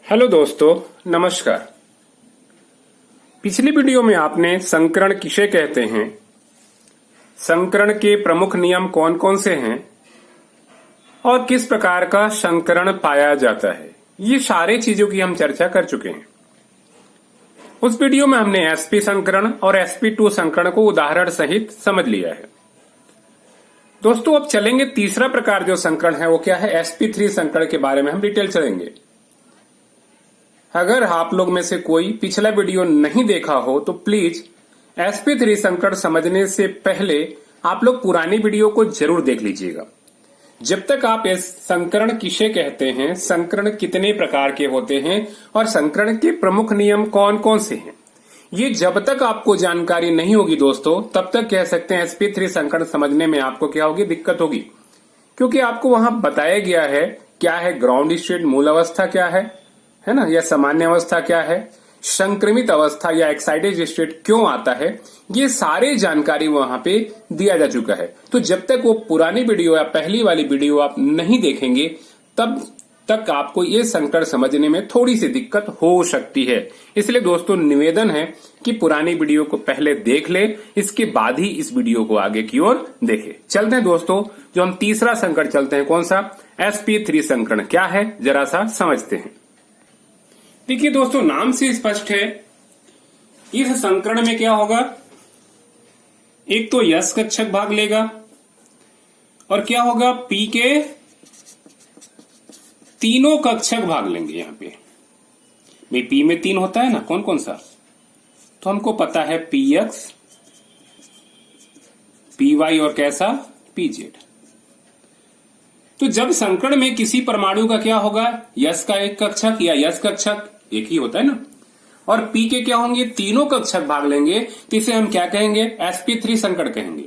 Hello दोस्तों, नमस्कार। पिछली वीडियो में आपने संकरण किसे कहते हैं, संकरण के प्रमुख नियम कौन कौन से हैं और किस प्रकार का संकरण पाया जाता है, ये सारी चीजों की हम चर्चा कर चुके हैं। उस वीडियो में हमने sp संकरण और sp2 संकरण को उदाहरण सहित समझ लिया है। दोस्तों, अब चलेंगे तीसरा प्रकार जो संकरण है वो क्या है, sp3 संकरण के बारे में हम डिटेल चलेंगे। अगर आप लोग में से कोई पिछला वीडियो नहीं देखा हो तो प्लीज sp3 संकरण समझने से पहले आप लोग पुरानी वीडियो को जरूर देख लीजिएगा। जब तक आप इस संकरण किसे कहते हैं, संकरण कितने प्रकार के होते हैं और संकरण के प्रमुख नियम कौन कौन से हैं, ये जब तक आपको जानकारी नहीं होगी दोस्तों, तब तक कह सकते हैं sp3 संकरण समझने में आपको क्या होगी, दिक्कत होगी। क्योंकि आपको वहां बताया गया है क्या है ग्राउंड स्टेट, मूल अवस्था क्या है ना, या सामान्य अवस्था क्या है, संक्रमित अवस्था या एक्साइटेड स्टेट क्यों आता है, ये सारे जानकारी वहां पे दिया जा चुका है। तो जब तक वो पुरानी वीडियो या पहली वाली वीडियो आप नहीं देखेंगे तब तक आपको ये संकरण समझने में थोड़ी सी दिक्कत हो सकती है। इसलिए दोस्तों निवेदन है कि पुरानी वीडियो को पहले देख ले, इसके बाद ही इस वीडियो को आगे की ओर देखें। चलते हैं दोस्तों, जो हम तीसरा संकरण चलते हैं, कौन सा, sp3 संकरण क्या है जरा सा समझते हैं। देखिए दोस्तों, नाम से स्पष्ट है, इस संकरण में क्या होगा, एक तो यस कक्षक भाग लेगा और क्या होगा, पी के तीनों कक्षक भाग लेंगे। यहां पे भाई पी में 3 होता है ना, कौन कौन सा, तो हमको पता है पी एक्स, पी वाई और कैसा, पी जेड। तो जब संकरण में किसी परमाणु का क्या होगा, यस का एक कक्षक या यस कक्षक एक ही होता है ना, और पी के क्या होंगे, तीनों कक्षक भाग लेंगे, तो इसे हम क्या कहेंगे, sp3 संकरण कहेंगे।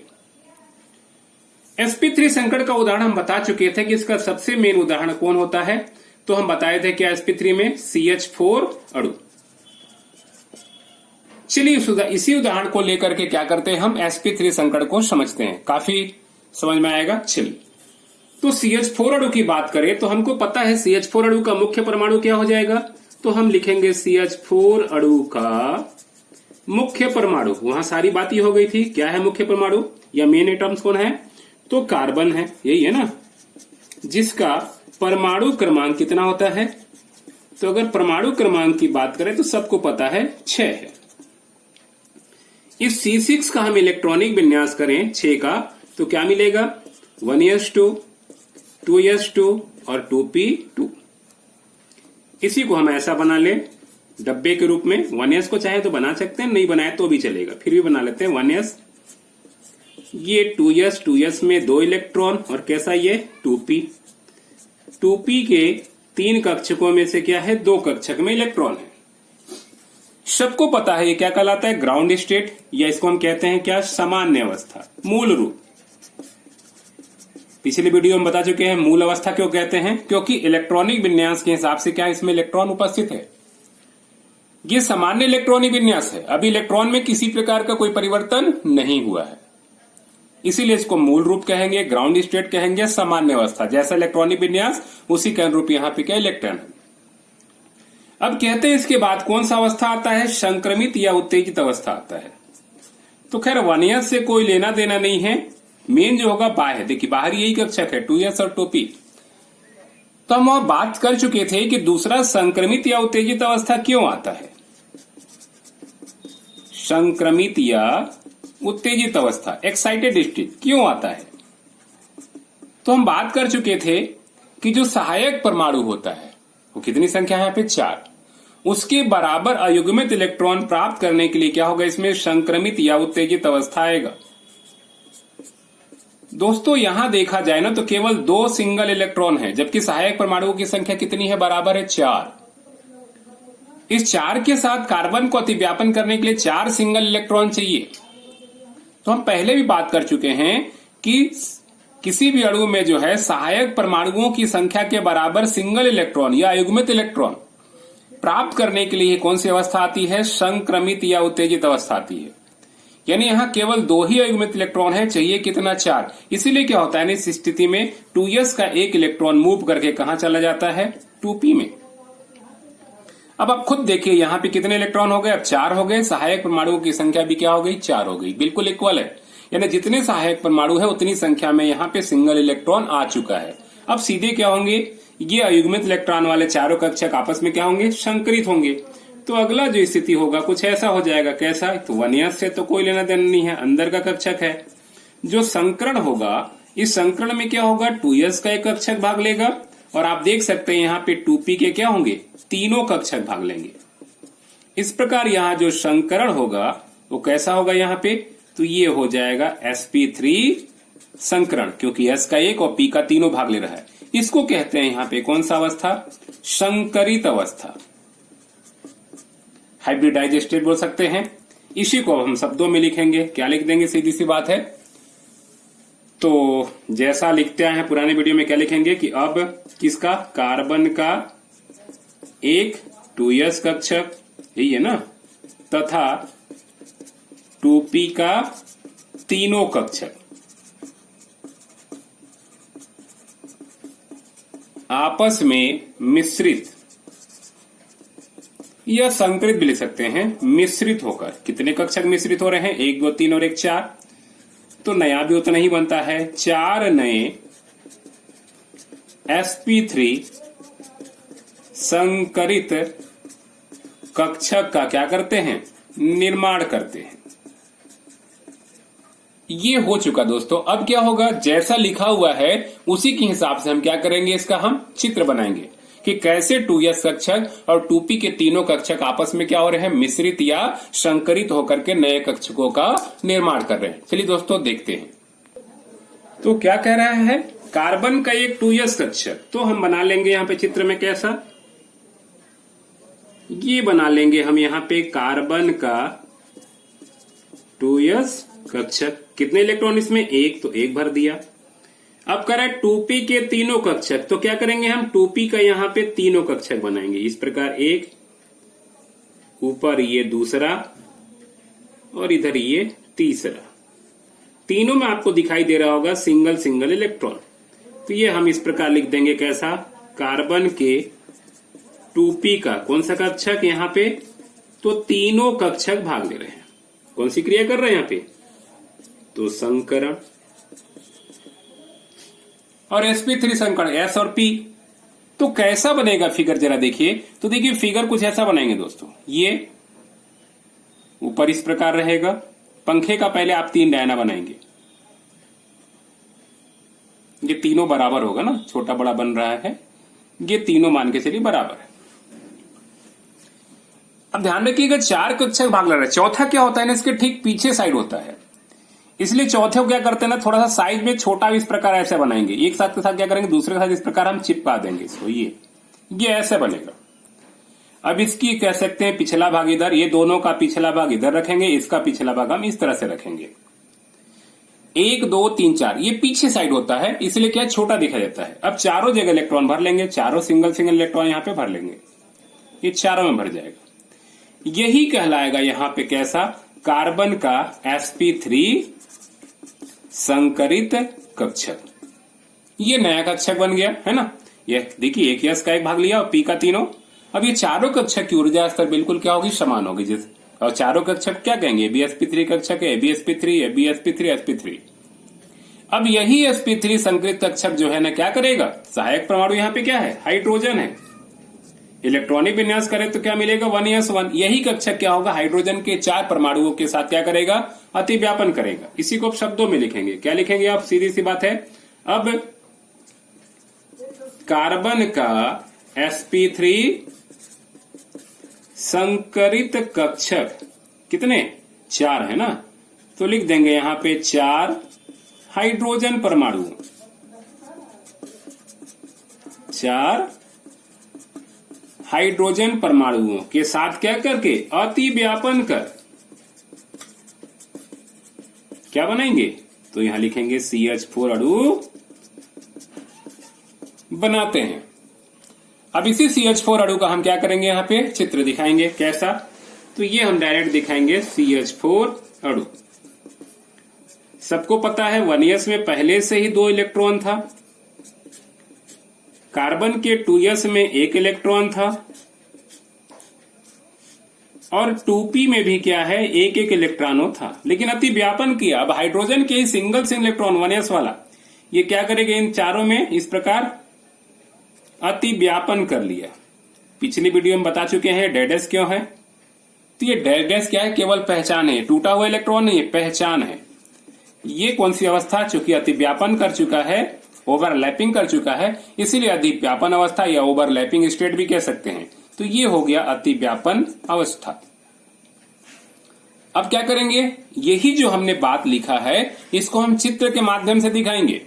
sp3 संकरण का उदाहरण हम बता चुके थे कि इसका सबसे मेन उदाहरण कौन होता है, तो हम बताए थे कि sp3 में CH4 अणु। चलिए इसी उदाहरण को लेकर के क्या करते हैं, हम sp3 संकरण को समझते हैं, काफी समझ में आएगा। चलिए, तो CH4 अणु की बात करें तो हमको पता है CH4 अणु का मुख्य परमाणु क्या हो जाएगा, तो हम लिखेंगे CH4 अणु का मुख्य परमाणु। वहां सारी बात ये हो गई थी, क्या है मुख्य परमाणु या मेन एटम्स कौन है, तो कार्बन है, यही है ना, जिसका परमाणु क्रमांक कितना होता है, तो अगर परमाणु क्रमांक की बात करें तो सबको पता है 6 है। इस C6 का हम इलेक्ट्रॉनिक विन्यास करें 6 का, तो क्या मिलेगा, 1s2, 2s2 और 2p2। इसी को हम ऐसा बना ले डब्बे के रूप में, 1s को चाहे तो बना सकते हैं, नहीं बनाए तो भी चलेगा, फिर भी बना लेते हैं 1s, ये 2s में 2 इलेक्ट्रॉन और कैसा ये 2p के 3 कक्षकों में से क्या है, 2 कक्षक में इलेक्ट्रॉन है। सबको पता है ये क्या कहलाता है, ग्राउंड स्टेट, या इसको हम कहते हैं क्या, सामान्य अवस्था, मूल रूप। पिछली वीडियो में बता चुके हैं मूल अवस्था क्यों कहते हैं, क्योंकि इलेक्ट्रॉनिक विन्यास के हिसाब से क्या इसमें इलेक्ट्रॉन उपस्थित है। ये सामान्य इलेक्ट्रॉनिक विन्यास है, अभी इलेक्ट्रॉन में किसी प्रकार का कोई परिवर्तन नहीं हुआ है, इसीलिए इसको मूल रूप कहेंगे, ग्राउंड स्टेट कहेंगे, सामान्य अवस्था, जैसा इलेक्ट्रॉनिक विन्यास उसी का अनुरूप यहाँ पे क्या इलेक्ट्रॉन है। अब कहते हैं इसके बाद कौन सा अवस्था आता है, संक्रमित या उत्तेजित अवस्था आता है। तो खैर 1s से कोई लेना देना नहीं है, मेन जो होगा बाह्य, देखिए बाहर यही कक्षक है 2s और 2p। तो हम वहां बात कर चुके थे कि दूसरा संक्रमित या उत्तेजित अवस्था क्यों आता है, संक्रमित या उत्तेजित अवस्था, एक्साइटेड स्टेट क्यों आता है। तो हम बात कर चुके थे कि जो सहायक परमाणु होता है वो कितनी संख्या है, यहाँ पे 4, उसके बराबर अयुग्मित इलेक्ट्रॉन प्राप्त करने के लिए क्या होगा, इसमें संक्रमित या उत्तेजित अवस्था आएगा। दोस्तों यहां देखा जाए ना तो केवल 2 सिंगल इलेक्ट्रॉन है, जबकि सहायक परमाणुओं की संख्या कितनी है, बराबर है 4। इस 4 के साथ कार्बन को अतिव्यापन करने के लिए 4 सिंगल इलेक्ट्रॉन चाहिए। तो हम पहले भी बात कर चुके हैं कि किसी भी अणु में जो है सहायक परमाणुओं की संख्या के बराबर सिंगल इलेक्ट्रॉन या अयुग्मित इलेक्ट्रॉन प्राप्त करने के लिए कौन सी अवस्था आती है, संक्रमित या उत्तेजित अवस्था आती है। यानी यहां केवल 2 ही अयुग्मित इलेक्ट्रॉन है, चाहिए कितना, 4। इसीलिए क्या होता है, इस स्थिति में 2s का एक इलेक्ट्रॉन मूव करके कहां चला जाता है, 2p में। अब आप खुद देखिए यहाँ पे कितने इलेक्ट्रॉन हो गए, अब 4 हो गए। सहायक परमाणुओं की संख्या भी क्या हो गई, 4 हो गई, बिल्कुल इक्वल है। यानी जितने सहायक परमाणु है उतनी संख्या में यहाँ पे सिंगल इलेक्ट्रॉन आ चुका है। अब सीधे क्या होंगे, ये अयुग्मित इलेक्ट्रॉन वाले चारों कक्षक आपस में क्या होंगे, संकरित होंगे। तो अगला जो स्थिति होगा कुछ ऐसा हो जाएगा। कैसा, तो 1s से तो कोई लेना देना नहीं है, अंदर का कक्षक है। जो संकरण होगा, इस संकरण में क्या होगा, 2s का एक कक्षक भाग लेगा, और आप देख सकते हैं यहाँ पे 2p के क्या होंगे, तीनों कक्षक भाग लेंगे। इस प्रकार यहाँ जो संकरण होगा वो कैसा होगा यहाँ पे, तो ये हो जाएगा sp3 संकरण, क्योंकि s का एक और p का तीनों भाग ले रहा है। इसको कहते हैं यहाँ पे कौन सा अवस्था, संकरित अवस्था, हाइब्रिडाइज्ड स्टेट बोल सकते हैं। इसी को हम शब्दों में लिखेंगे, क्या लिख देंगे, सीधी सी बात है। तो जैसा लिखते हैं पुराने वीडियो में, क्या लिखेंगे कि अब किसका, कार्बन का एक 2s कक्षक, यही है ना, तथा 2p का तीनों कक्षक आपस में मिश्रित या संकरित भी लिख सकते हैं, मिश्रित होकर। कितने कक्षक मिश्रित हो रहे हैं, 1 2 3 और 1 4, तो नया भी उतना ही बनता है। 4 नए sp3 संकरित कक्षक का क्या करते हैं, निर्माण करते हैं। ये हो चुका दोस्तों। अब क्या होगा, जैसा लिखा हुआ है उसी के हिसाब से हम क्या करेंगे, इसका हम चित्र बनाएंगे कि कैसे 2s कक्षक और 2p के तीनों कक्षक आपस में क्या हो रहे हैं, मिश्रित या संकरित होकर के नए कक्षकों का निर्माण कर रहे हैं। चलिए दोस्तों देखते हैं। तो क्या कह रहा है, कार्बन का एक 2s कक्षक, तो हम बना लेंगे यहाँ पे चित्र में कैसा, ये बना लेंगे हम यहाँ पे कार्बन का 2s कक्षक। कितने इलेक्ट्रॉन इसमें, एक, तो एक भर दिया। अब कह रहा है 2p के तीनों कक्षक, तो क्या करेंगे हम, 2p का यहाँ पे तीनों कक्षक बनाएंगे। इस प्रकार एक, ऊपर ये दूसरा और इधर ये तीसरा। तीनों में आपको दिखाई दे रहा होगा सिंगल सिंगल इलेक्ट्रॉन। तो ये हम इस प्रकार लिख देंगे कैसा, कार्बन के 2p का कौन सा कक्षक यहाँ पे, तो तीनों कक्षक भाग ले रहे हैं। कौन सी क्रिया कर रहे हैं यहाँ पे, तो संकरण। और sp3 संकरण s और p, तो कैसा बनेगा फिगर जरा देखिए। तो देखिए फिगर कुछ ऐसा बनाएंगे दोस्तों, ये ऊपर इस प्रकार रहेगा। पंखे का पहले आप 3 डायना बनाएंगे, ये तीनों बराबर होगा ना, छोटा बड़ा बन रहा है, ये तीनों मान के चलिए बराबर है। अब ध्यान रखिएगा 4 कक्षक भाग ले रहा है। चौथा क्या होता है ना, इसके ठीक पीछे साइड होता है, इसलिए चौथे को क्या करते हैं ना, थोड़ा सा साइज में छोटा इस प्रकार ऐसे बनाएंगे। एक साथ के साथ क्या करेंगे, दूसरे के साथ इस प्रकार हम चिपका देंगे इसको, ये ऐसे बनेगा। अब इसकी कह सकते हैं पिछला भाग इधर, ये दोनों का पिछला भाग इधर रखेंगे, इसका पिछला भाग हम इस तरह से रखेंगे। 1 2 3 4 ये पीछे साइड होता है, इसलिए क्या छोटा दिखा देता है। अब चारों जगह इलेक्ट्रॉन भर लेंगे, चारों सिंगल सिंगल इलेक्ट्रॉन यहाँ पे भर लेंगे, ये चारों में भर जाएगा। यही कहलाएगा यहाँ पे कैसा, कार्बन का sp3 संकरित कक्षक। ये नया कक्षक बन गया है ना। ये देखिए एक s का एक भाग लिया और p का तीनों। अब ये चारों कक्षक की ऊर्जा स्तर बिल्कुल क्या होगी, समान होगी। जिस और चारों कक्षक क्या कहेंगे, sp3 कक्षक है, sp3 sp3 sp3। अब यही sp3 संकरित कक्षक जो है ना क्या करेगा, सहायक परमाणु यहाँ पे क्या है, हाइड्रोजन है। इलेक्ट्रॉनिक विन्यास करें तो क्या मिलेगा, 1s1। यही कक्षक क्या होगा, हाइड्रोजन के 4 परमाणुओं के साथ क्या करेगा, अतिव्यापन करेगा। इसी को आप शब्दों में लिखेंगे, क्या लिखेंगे आप, सीधी सी बात है। अब कार्बन का sp3 संकरित कक्षक कितने, 4 है ना, तो लिख देंगे यहां पे 4 हाइड्रोजन परमाणु, 4 हाइड्रोजन परमाणुओं के साथ क्या करके, अति व्यापन कर क्या बनाएंगे, तो यहां लिखेंगे CH4 अणु बनाते हैं। अब इसी CH4 अणु का हम क्या करेंगे, यहां पे चित्र दिखाएंगे कैसा, तो ये हम डायरेक्ट दिखाएंगे CH4 अणु। सबको पता है 1s में पहले से ही 2 इलेक्ट्रॉन था, कार्बन के 2s में 1 इलेक्ट्रॉन था, और 2p में भी क्या है, एक एक इलेक्ट्रॉनों था, लेकिन अति व्यापन किया। अब हाइड्रोजन के सिंगल इलेक्ट्रॉन 1s वाला ये क्या करेगा, इन चारों में इस प्रकार अति व्यापन कर लिया। पिछली वीडियो में बता चुके हैं डेडेस क्यों है। तो ये डेडेस क्या है, केवल पहचान है, टूटा हुआ इलेक्ट्रॉन नहीं है, पहचान है। ये कौन सी अवस्था, चूंकि अति व्यापन कर चुका है, ओवरलैपिंग कर चुका है, इसीलिए अति व्यापन अवस्था या ओवरलैपिंग स्टेट भी कह सकते हैं। तो ये हो गया अति व्यापन अवस्था। अब क्या करेंगे, यही जो हमने बात लिखा है इसको हम चित्र के माध्यम से दिखाएंगे।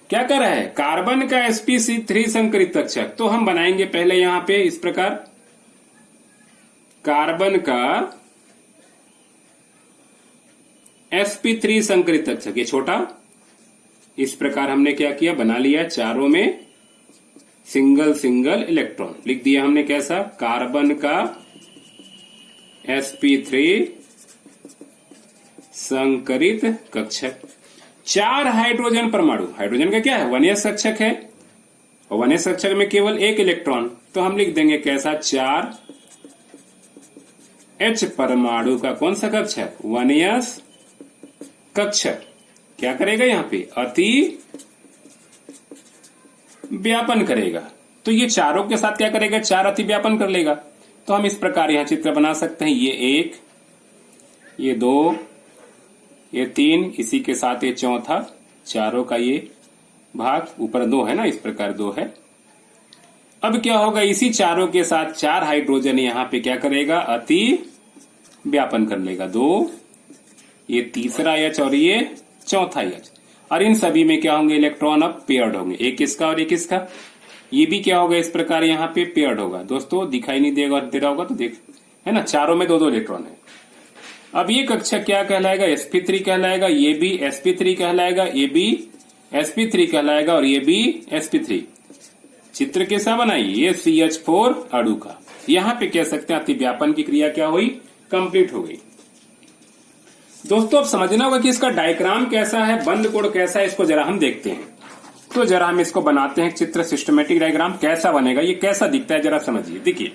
क्या कर रहा है, कार्बन का sp3 संकरित कक्षक। तो हम बनाएंगे पहले यहां पे इस प्रकार, कार्बन का sp3 संकरित कक्षक, ये छोटा, इस प्रकार हमने क्या किया, बना लिया, चारों में सिंगल सिंगल इलेक्ट्रॉन लिख दिया हमने। कैसा, कार्बन का sp3 संकरित कक्षक, 4 हाइड्रोजन परमाणु। हाइड्रोजन का क्या है, 1s कक्षक है, और 1s कक्षक में केवल एक इलेक्ट्रॉन, तो हम लिख देंगे कैसा, 4h परमाणु का कौन सा कक्षक, 1s कक्षक। क्या करेगा यहां पे, अति व्यापन करेगा। तो ये चारों के साथ क्या करेगा, 4 अति व्यापन कर लेगा। तो हम इस प्रकार यहां चित्र बना सकते हैं, ये 1, ये 2, ये 3, इसी के साथ ये चौथा, चारों का ये भाग, ऊपर 2 है ना, इस प्रकार 2 है। अब क्या होगा, इसी चारों के साथ 4 हाइड्रोजन यहां पे क्या करेगा, अति व्यापन कर लेगा। 2, ये तीसरा H और ये चौथा H, और इन सभी में क्या होंगे, इलेक्ट्रॉन अब पेयर्ड होंगे, एक इसका और एक इसका। ये भी क्या होगा, इस प्रकार यहाँ पे पेयर्ड होगा। दोस्तों दिखाई नहीं देगा, दे रहा होगा तो देख, है ना, चारों में 2-2 इलेक्ट्रॉन है। अब ये कक्षक क्या कहलाएगा, sp3 कहलाएगा, ये भी sp3 कहलाएगा, ये भी sp3 कहलाएगा, और ये भी sp3। चित्र कैसा बनाइए, ये CH4 अणु का, यहां पे कह सकते हैं अति व्यापन की क्रिया क्या हुई, कंप्लीट हो गई। दोस्तों अब समझना होगा कि इसका डायग्राम कैसा है, बंद कोण कैसा है, इसको जरा हम देखते हैं। तो जरा हम इसको बनाते हैं चित्र, सिस्टमेटिक डायग्राम कैसा बनेगा, ये कैसा दिखता है जरा समझिए। देखिए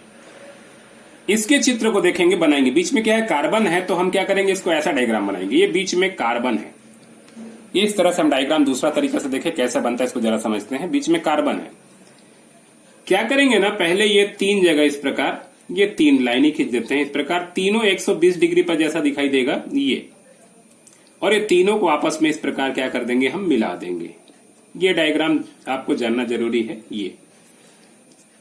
इसके चित्र को देखेंगे, बनाएंगे। बीच में क्या है, कार्बन है, तो हम क्या करेंगे, इसको ऐसा डायग्राम बनाएंगे। ये बीच में कार्बन है, ये इस तरह से हम डायग्राम दूसरा तरीका से देखें कैसा बनता है, इसको जरा समझते हैं। बीच में कार्बन है, क्या करेंगे ना, पहले ये 3 जगह इस प्रकार ये 3 लाइनें खींच देते हैं इस प्रकार, तीनों 120 डिग्री पर जैसा दिखाई देगा ये, और ये तीनों को आपस में इस प्रकार क्या कर देंगे, हम मिला देंगे। ये डायग्राम आपको जानना जरूरी है। ये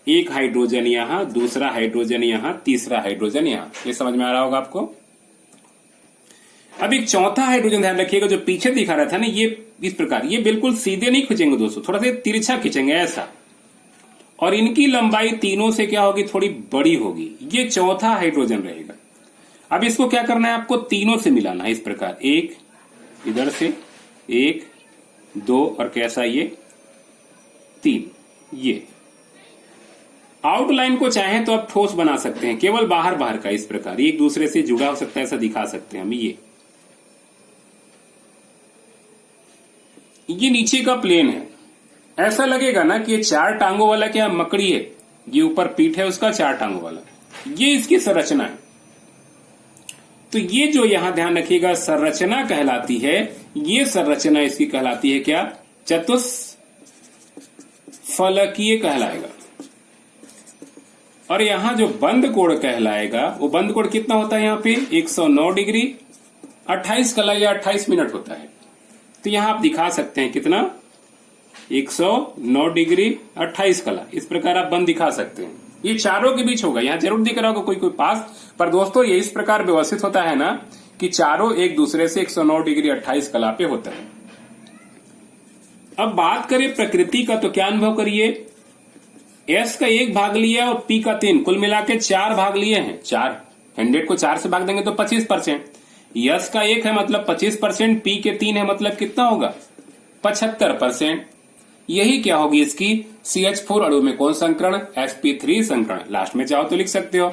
एक हाइड्रोजन यहां, दूसरा हाइड्रोजन यहां, तीसरा हाइड्रोजन यहां, ये समझ में आ रहा होगा आपको। अब एक चौथा हाइड्रोजन ध्यान रखिएगा, जो पीछे दिखा रहा था ना, ये इस प्रकार, ये बिल्कुल सीधे नहीं खींचेंगे दोस्तों, थोड़ा सा तिरछा खींचेंगे ऐसा, और इनकी लंबाई तीनों से क्या होगी, थोड़ी बड़ी होगी। ये चौथा हाइड्रोजन रहेगा। अब इसको क्या करना है, आपको तीनों से मिलाना है इस प्रकार, एक इधर से, 1, 2 और कैसा ये 3। ये आउटलाइन को चाहें तो आप ठोस बना सकते हैं, केवल बाहर बाहर का इस प्रकार, एक दूसरे से जुड़ा हो सकता है, ऐसा दिखा सकते हैं हम। ये नीचे का प्लेन है, ऐसा लगेगा ना कि ये 4 टांगों वाला क्या मकड़ी है, ये ऊपर पीठ है उसका 4 टांगों वाला, ये इसकी संरचना है। तो ये जो यहां ध्यान रखिएगा संरचना कहलाती है, ये संरचना इसकी कहलाती है क्या, चतुष्फलकीय कहलाएगा। और यहां जो बंद कोण कहलाएगा, वो बंद कोण कितना होता है, यहां पे 109 डिग्री 28 कला या 28 मिनट होता है। तो यहां आप दिखा सकते हैं कितना, 109 डिग्री 28 कला, इस प्रकार आप बंद दिखा सकते हैं। ये चारों के बीच होगा, यहां जरूर दिख रहा होगा कोई कोई पास, पर दोस्तों ये इस प्रकार व्यवस्थित होता है ना कि चारों एक दूसरे से 109 डिग्री 28 कला पे होता है। अब बात करें प्रकृति का, तो क्या अनुभव करिए, S का 1 भाग लिया और P का 3, कुल मिला के 4 भाग लिए हैं। 4 100 को 4 से भाग देंगे तो 25%। S का 1 है मतलब 25%, P के 3 है मतलब कितना होगा, 75%। यही क्या होगी इसकी CH4 अणु में कौन संकरण, sp3 संकरण। लास्ट में चाहो तो लिख सकते हो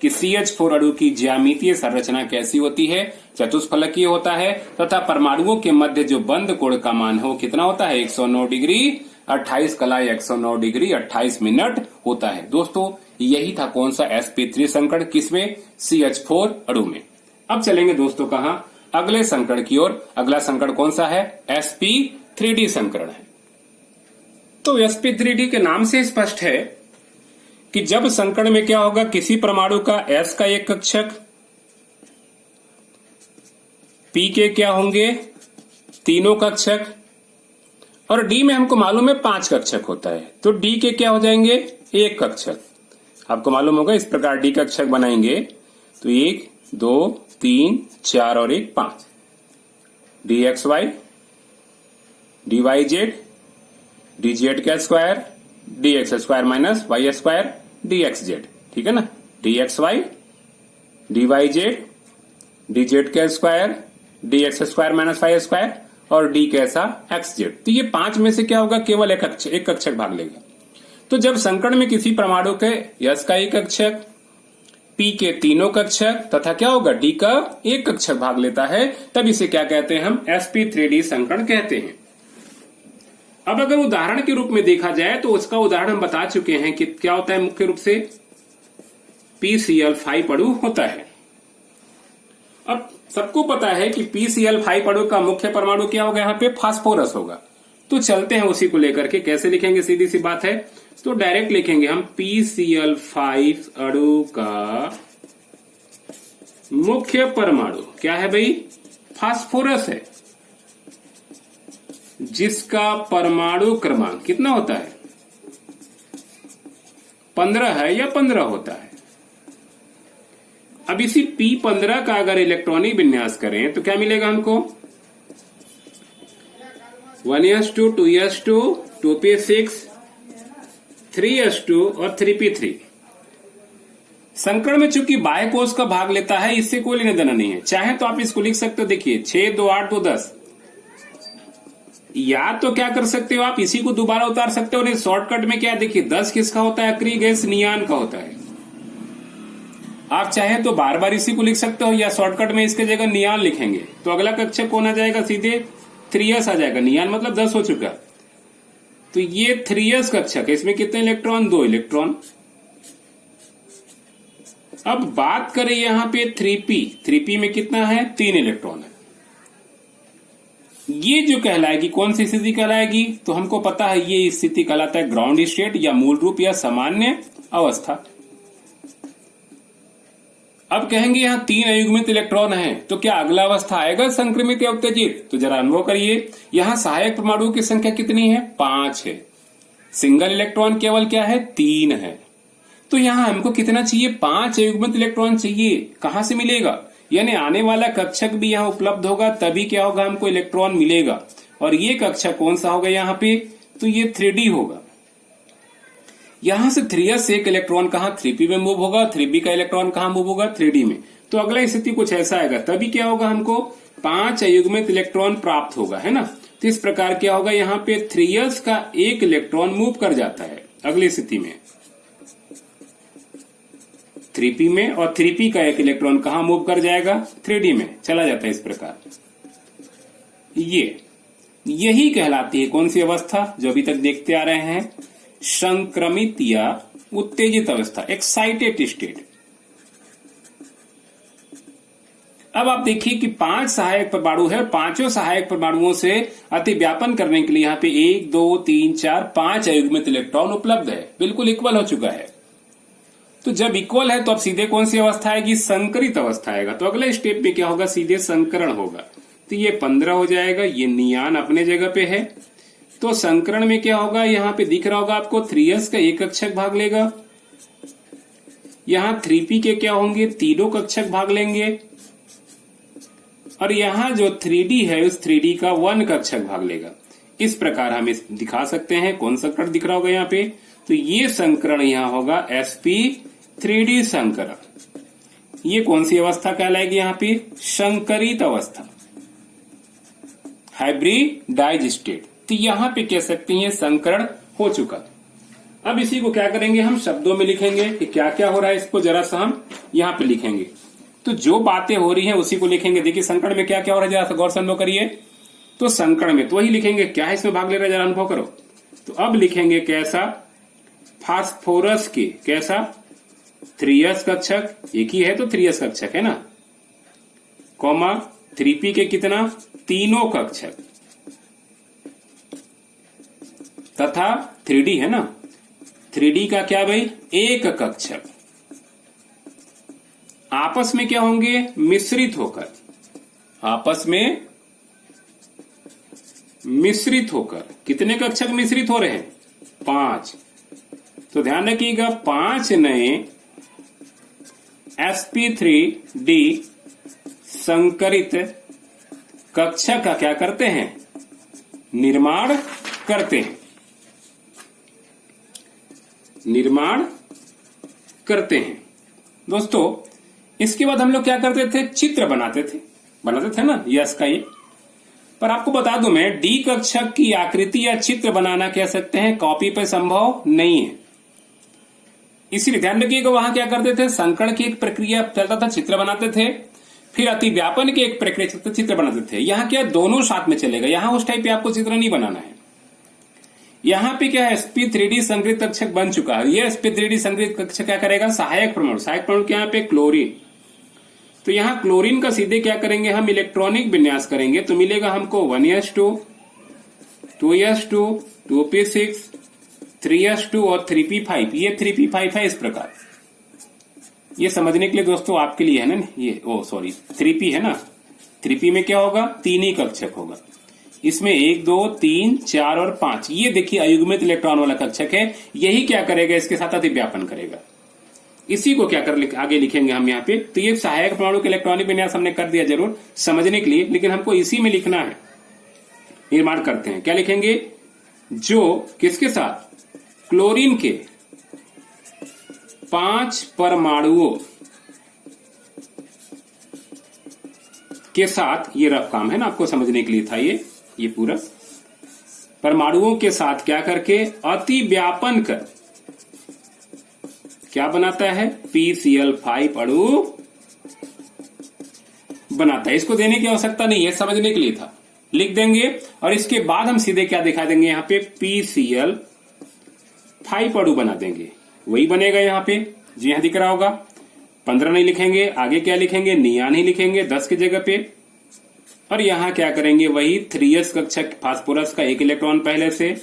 कि CH4 अणु की ज्यामितीय संरचना कैसी होती है, चतुष्फलकीय होता है, तथा परमाणुओं के मध्य जो बंद कोण का मान है वो कितना होता है, 109 डिग्री 28 कला 109 डिग्री 28 मिनट होता है। दोस्तों यही था कौन सा sp3 संकरण, किसमें? CH4 अणु में। अब चलेंगे दोस्तों कहां? अगले संकरण की ओर। अगला संकरण कौन सा है? sp3d संकरण है। तो sp3d के नाम से स्पष्ट है कि जब संकरण में क्या होगा, किसी परमाणु का s का एक कक्षक, p के क्या होंगे? तीनों कक्षक, और d में हमको मालूम है 5 कक्षक होता है, तो d के क्या हो जाएंगे? एक कक्षक। आपको मालूम होगा इस प्रकार d कक्षक बनाएंगे तो 1 2 3 4 और 1 5, dxy dyz dz का square dx square minus y square dxz, ठीक है ना? dxy dyz dz का square dx square minus y square और d कैसा? xz। तो ये 5 में से क्या होगा? केवल एक कक्षक भाग लेगा। तो जब संकरण में किसी परमाणु के s का एक कक्षक, p के तीनों कक्षक तथा क्या होगा? d का एक कक्षक भाग लेता है, तब इसे क्या कहते हैं? हम sp3d संकरण कहते हैं। अब अगर उदाहरण के रूप में देखा जाए तो उसका उदाहरण हम बता चुके हैं कि क्या होता है, मुख्य रूप से PCl5 अणु होता है। अब सबको पता है कि PCl5 अणु का मुख्य परमाणु क्या होगा? यहाँ पे फास्फोरस होगा। तो चलते हैं उसी को लेकर के, कैसे लिखेंगे? सीधी सी बात है, तो डायरेक्ट लिखेंगे हम PCl5 अणु का मुख्य परमाणु क्या है भाई? फास्फोरस है, जिसका परमाणु क्रमांक कितना होता है? 15 है या 15 होता है। अब इसी P15 का अगर इलेक्ट्रॉनिक विन्यास करें तो क्या मिलेगा हमको? 1s2 2s2 2p6 3s2 और 3p3। संकरण में चूंकि बाह्य कोश का भाग लेता है, इससे कोई लेना देना नहीं है। चाहे तो आप इसको लिख सकते हो, देखिए 6 2 8 2 10, या तो क्या कर सकते हो आप, इसी को दोबारा उतार सकते हो। नहीं, शॉर्टकट में क्या, देखिए 10 किसका होता है? अक्रिय गैस नियान का होता है। आप चाहे तो बार बार इसी को लिख सकते हो, या शॉर्टकट में इसके जगह नियान लिखेंगे तो अगला कक्षक कौन आ जाएगा? सीधे 3s आ जाएगा। नियान मतलब 10 हो चुका, तो ये 3s कक्षक है। इसमें कितने इलेक्ट्रॉन? 2 इलेक्ट्रॉन। अब बात करें यहां पे 3p में कितना है? 3 इलेक्ट्रॉन है। ये जो कहलाएगी, कौन सी स्थिति कहलाएगी? तो हमको पता है ये स्थिति कहलाता है ग्राउंड स्टेट या मूल रूप या सामान्य अवस्था। अब कहेंगे यहां 3 अयुग्मित इलेक्ट्रॉन है, तो क्या अगला अवस्था आएगा संक्रमित या उत्तेजित? तो जरा अनुभव करिए, यहां सहायक परमाणुओं की संख्या कितनी है? 5 है। सिंगल इलेक्ट्रॉन केवल क्या है? 3 है। तो यहां हमको कितना चाहिए? 5 अयुग्मित इलेक्ट्रॉन चाहिए। कहां से मिलेगा? यानी आने वाला कक्षक भी यहाँ उपलब्ध होगा, तभी क्या होगा? हमको इलेक्ट्रॉन मिलेगा। और ये कक्षक कौन सा होगा यहाँ पे? तो ये 3D होगा। यहां से 3s से एक इलेक्ट्रॉन कहां? 3p में मूव होगा। 3b का इलेक्ट्रॉन कहां मूव होगा? 3d में। तो अगला स्थिति कुछ ऐसा आएगा, तभी क्या होगा? हमको 5 अयुग्मित इलेक्ट्रॉन प्राप्त होगा, है ना? तो इस प्रकार क्या होगा? यहाँ पे 3s का एक इलेक्ट्रॉन मूव कर जाता है अगली स्थिति में 3p में, और 3p का एक इलेक्ट्रॉन कहां मूव कर जाएगा? 3d में चला जाता है। इस प्रकार यही कहलाती है कौन सी अवस्था? जो अभी तक देखते आ रहे हैं, संक्रमित या उत्तेजित अवस्था, एक्साइटेड स्टेट। अब आप देखिए कि 5 सहायक परमाणु है, पांचों सहायक परमाणुओं से अतिव्यापन करने के लिए यहाँ पे 1 2 3 4 5 अयुग्मित इलेक्ट्रॉन उपलब्ध है। बिल्कुल इक्वल हो चुका है। तो जब इक्वल है तो अब सीधे कौन सी अवस्था आएगी? संकरित अवस्था आएगा। तो अगले स्टेप में क्या होगा? सीधे संकरण होगा। तो ये 15 हो जाएगा। ये नियान अपने जगह पे है। तो संकरण में क्या होगा? यहाँ पे दिख रहा होगा आपको 3s का एक कक्षक भाग लेगा। यहाँ 3p के क्या होंगे? तीनों कक्षक भाग लेंगे। और यहाँ जो 3d है उस 3d का 1 कक्षक भाग लेगा। इस प्रकार हम इस दिखा सकते हैं। कौन संकरण दिख रहा होगा यहाँ पे? तो ये संकरण यहाँ होगा sp3d संकरण। ये कौन सी अवस्था कहलाएगी? यहाँ पे संकरित अवस्था, हाइब्रिडाइज स्टेट। तो यहाँ पे कह सकते हैं संकरण हो चुका। अब इसी को क्या करेंगे? हम शब्दों में लिखेंगे कि क्या क्या हो रहा है। इसको जरा सा हम यहाँ पे लिखेंगे। तो जो बातें हो रही हैं उसी को लिखेंगे। देखिए संकरण में क्या क्या हो रहा है, जरा सा गौर से अनुभव करिए। तो संकरण में तो वही लिखेंगे, क्या है इसमें भाग ले रहा है, जरा अनुभव करो। तो अब लिखेंगे कैसा? फास्फोरस के, कैसा? 3s कक्षक, एक ही है तो 3s कक्षक है ना, कॉमा 3p के कितना, तीनों कक्षक, तथा 3d है ना, 3d का क्या भाई, एक कक्षक, आपस में क्या होंगे, मिश्रित होकर, आपस में मिश्रित होकर, कितने कक्षक मिश्रित हो रहे हैं, 5। तो ध्यान रखिएगा 5 नए sp3d संकरित कक्षक का क्या करते हैं, निर्माण करते हैं, निर्माण करते हैं। दोस्तों इसके बाद हम लोग क्या करते थे, चित्र बनाते थे ना, यस का ये। पर आपको बता दूं मैं, डी कक्षक की आकृति या चित्र बनाना कह सकते हैं कॉपी पे संभव नहीं है, इसीलिए ध्यान रखिएगा वहां क्या करते थे, संकरण की एक प्रक्रिया चलता था, चित्र बनाते थे, फिर अतिव्यापन की एक प्रक्रिया चलता था, चित्र बनाते थे। यहाँ क्या दोनों साथ में चलेगा, यहाँ उस टाइप पे आपको चित्र नहीं बनाना है। यहाँ पे क्या है, sp3d संकरित कक्षक बन चुका है। ये sp3d संकरित कक्षक क्या करेगा, सहायक परमाणु, सहायक परमाणु क्या यहाँ पे, क्लोरीन। तो यहाँ क्लोरीन का सीधे क्या करेंगे, हम इलेक्ट्रॉनिक विन्यास करेंगे, तो मिलेगा हमको 1s2, 2s2, 2p6, 3s2 और 3p5। ये 3p5 है इस प्रकार। ये समझने के लिए दोस्तों आपके लिए है ना, ये 3p है ना, 3p में क्या होगा, 3 ही कक्षक होगा, इसमें 1 2 3 4 और 5। ये देखिए अयुग्मित इलेक्ट्रॉन वाला कक्षक है, यही क्या करेगा, इसके साथ अतिव्यापन करेगा। इसी को क्या कर आगे लिखेंगे हम यहाँ पे। तो ये सहायक परमाणु के इलेक्ट्रॉनिक विन्यास हमने कर दिया जरूर समझने के लिए, लेकिन हमको इसी में लिखना है। निर्माण करते हैं, क्या लिखेंगे, जो किसके साथ, क्लोरीन के 5 परमाणुओं के साथ, ये रफ काम है ना, आपको समझने के लिए था ये पूरा, परमाणुओं के साथ क्या करके अति व्यापन कर क्या बनाता है, PCl5 अणु बनाता है। इसको देने की आवश्यकता नहीं है, समझने के लिए था, लिख देंगे। और इसके बाद हम सीधे क्या दिखा देंगे, यहाँ पे PCl5 अणु बना देंगे, वही बनेगा यहाँ पे, जी यहां दिख रहा होगा। 15 नहीं लिखेंगे, आगे क्या लिखेंगे, नियान ही लिखेंगे 10 की जगह पे। और यहां क्या करेंगे, वही 3s कक्षक फास्फोरस का 1 इलेक्ट्रॉन पहले से,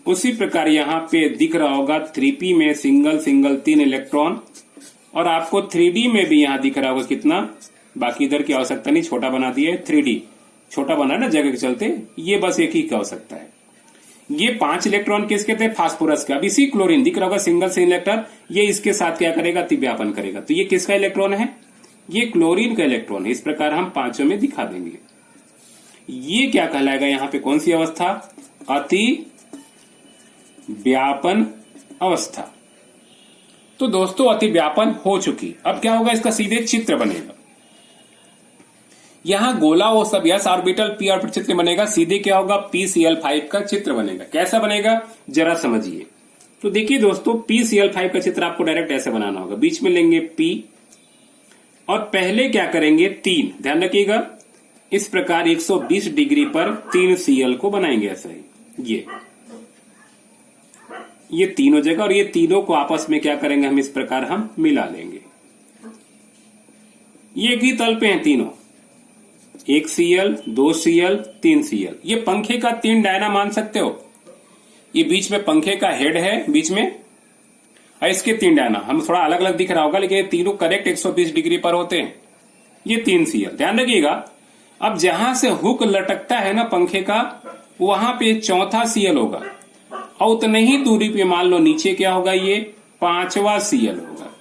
उसी प्रकार यहाँ पे दिख रहा होगा 3p में सिंगल 3 इलेक्ट्रॉन, और आपको 3d में भी यहाँ दिख रहा होगा कितना, बाकी इधर की आवश्यकता नहीं, छोटा बना दिया 3d, छोटा बना ना जगह के चलते, ये बस एक ही की आवश्यकता है। ये 5 इलेक्ट्रॉन किसके थे, फास्फोरस का। अब इसी क्लोरीन दिख रहा होगा सिंगल इलेक्ट्रॉन, ये इसके साथ क्या करेगा, अतिव्यापन करेगा। तो ये किसका इलेक्ट्रॉन है, ये क्लोरीन का इलेक्ट्रॉन है। इस प्रकार हम 5 में दिखा देंगे। ये क्या कहलाएगा, यहाँ पे कौन सी अवस्था, अति व्यापन अवस्था। तो दोस्तों अतिव्यापन हो चुकी, अब क्या होगा, इसका सीधे चित्र बनेगा। यहां गोला वो सब यस ऑर्बिटल p ऑर्बिटल चित्र बनेगा, सीधे क्या होगा, PCl5 का चित्र बनेगा। कैसा बनेगा जरा समझिए। तो देखिए दोस्तों, PCl5 का चित्र आपको डायरेक्ट ऐसे बनाना होगा, बीच में लेंगे P और पहले क्या करेंगे 3, ध्यान रखिएगा, इस प्रकार 120 डिग्री पर 3 Cl को बनाएंगे ऐसे ही, ये तीनों जगह, और ये तीनों को आपस में क्या करेंगे, हम इस प्रकार हम मिला लेंगे। ये एक ही तल पे हैं तीनों, 1 Cl 2 Cl 3 Cl। ये पंखे का 3 डायना मान सकते हो, ये बीच में पंखे का हेड है बीच में, और इसके 3 डायना, हम थोड़ा अलग अलग दिख रहा होगा लेकिन ये तीनों करेक्ट 120 डिग्री पर होते हैं। ये 3 Cl, ध्यान रखिएगा। अब जहां से हुक लटकता है ना पंखे का, वहां पे 4था Cl होगा, और उतने ही दूरी पे मान लो नीचे क्या होगा, ये 5वां Cl होगा।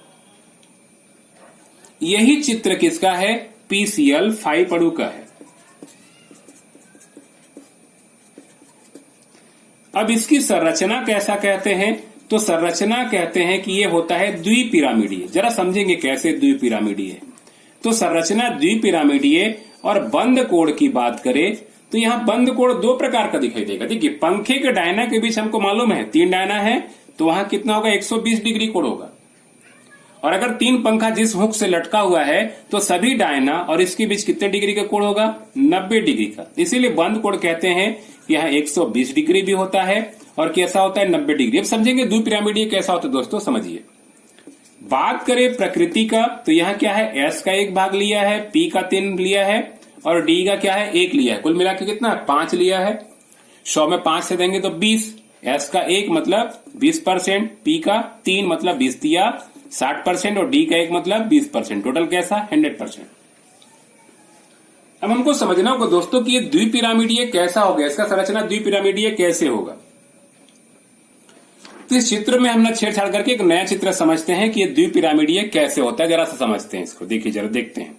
यही चित्र किसका है, PCl5 अणु का है। अब इसकी संरचना कैसा कहते हैं, तो संरचना कहते हैं कि ये होता है द्विपिरामिडीय। जरा समझेंगे कैसे द्विपिरामिडीय। तो संरचना द्विपिरामिडीय, और बंद कोण की बात करें तो यहाँ बंद कोण 2 प्रकार का दिखाई देगा। देखिए पंखे के डायना के बीच हमको मालूम है 3 डायना है, तो वहां कितना होगा, 120 डिग्री कोण होगा। और अगर 3 पंखा जिस हुक से लटका हुआ है, तो सभी डायना और इसके बीच कितने डिग्री का कोण होगा, 90 डिग्री का। इसीलिए बंद कोण कहते हैं। यहाँ 120 डिग्री भी होता है और कैसा होता है, 90 डिग्री। अब समझेंगे द्विपिरामिडीय कैसा होता है दोस्तों, समझिए। बात करें प्रकृति का तो यहाँ क्या है, S का 1 भाग लिया है, P का 3 लिया है और D का क्या है 1 लिया है। कुल मिला के कितना 5 लिया है। 100 में 5 से देंगे तो 20। S का 1 मतलब 20%, P का 3 मतलब 20 दिया 60% और D का 1 मतलब 20%। टोटल कैसा 100%। अब हमको समझना होगा दोस्तों कि ये द्विपिरामिडीय कैसा होगा, इसका संरचना द्विपिरामिडीय कैसे होगा। तो इस चित्र में हमने छेड़छाड़ करके एक नया चित्र समझते हैं कि ये द्विपिरामिडीय कैसे होता है। जरा सा समझते हैं इसको, देखिए जरा देखते हैं।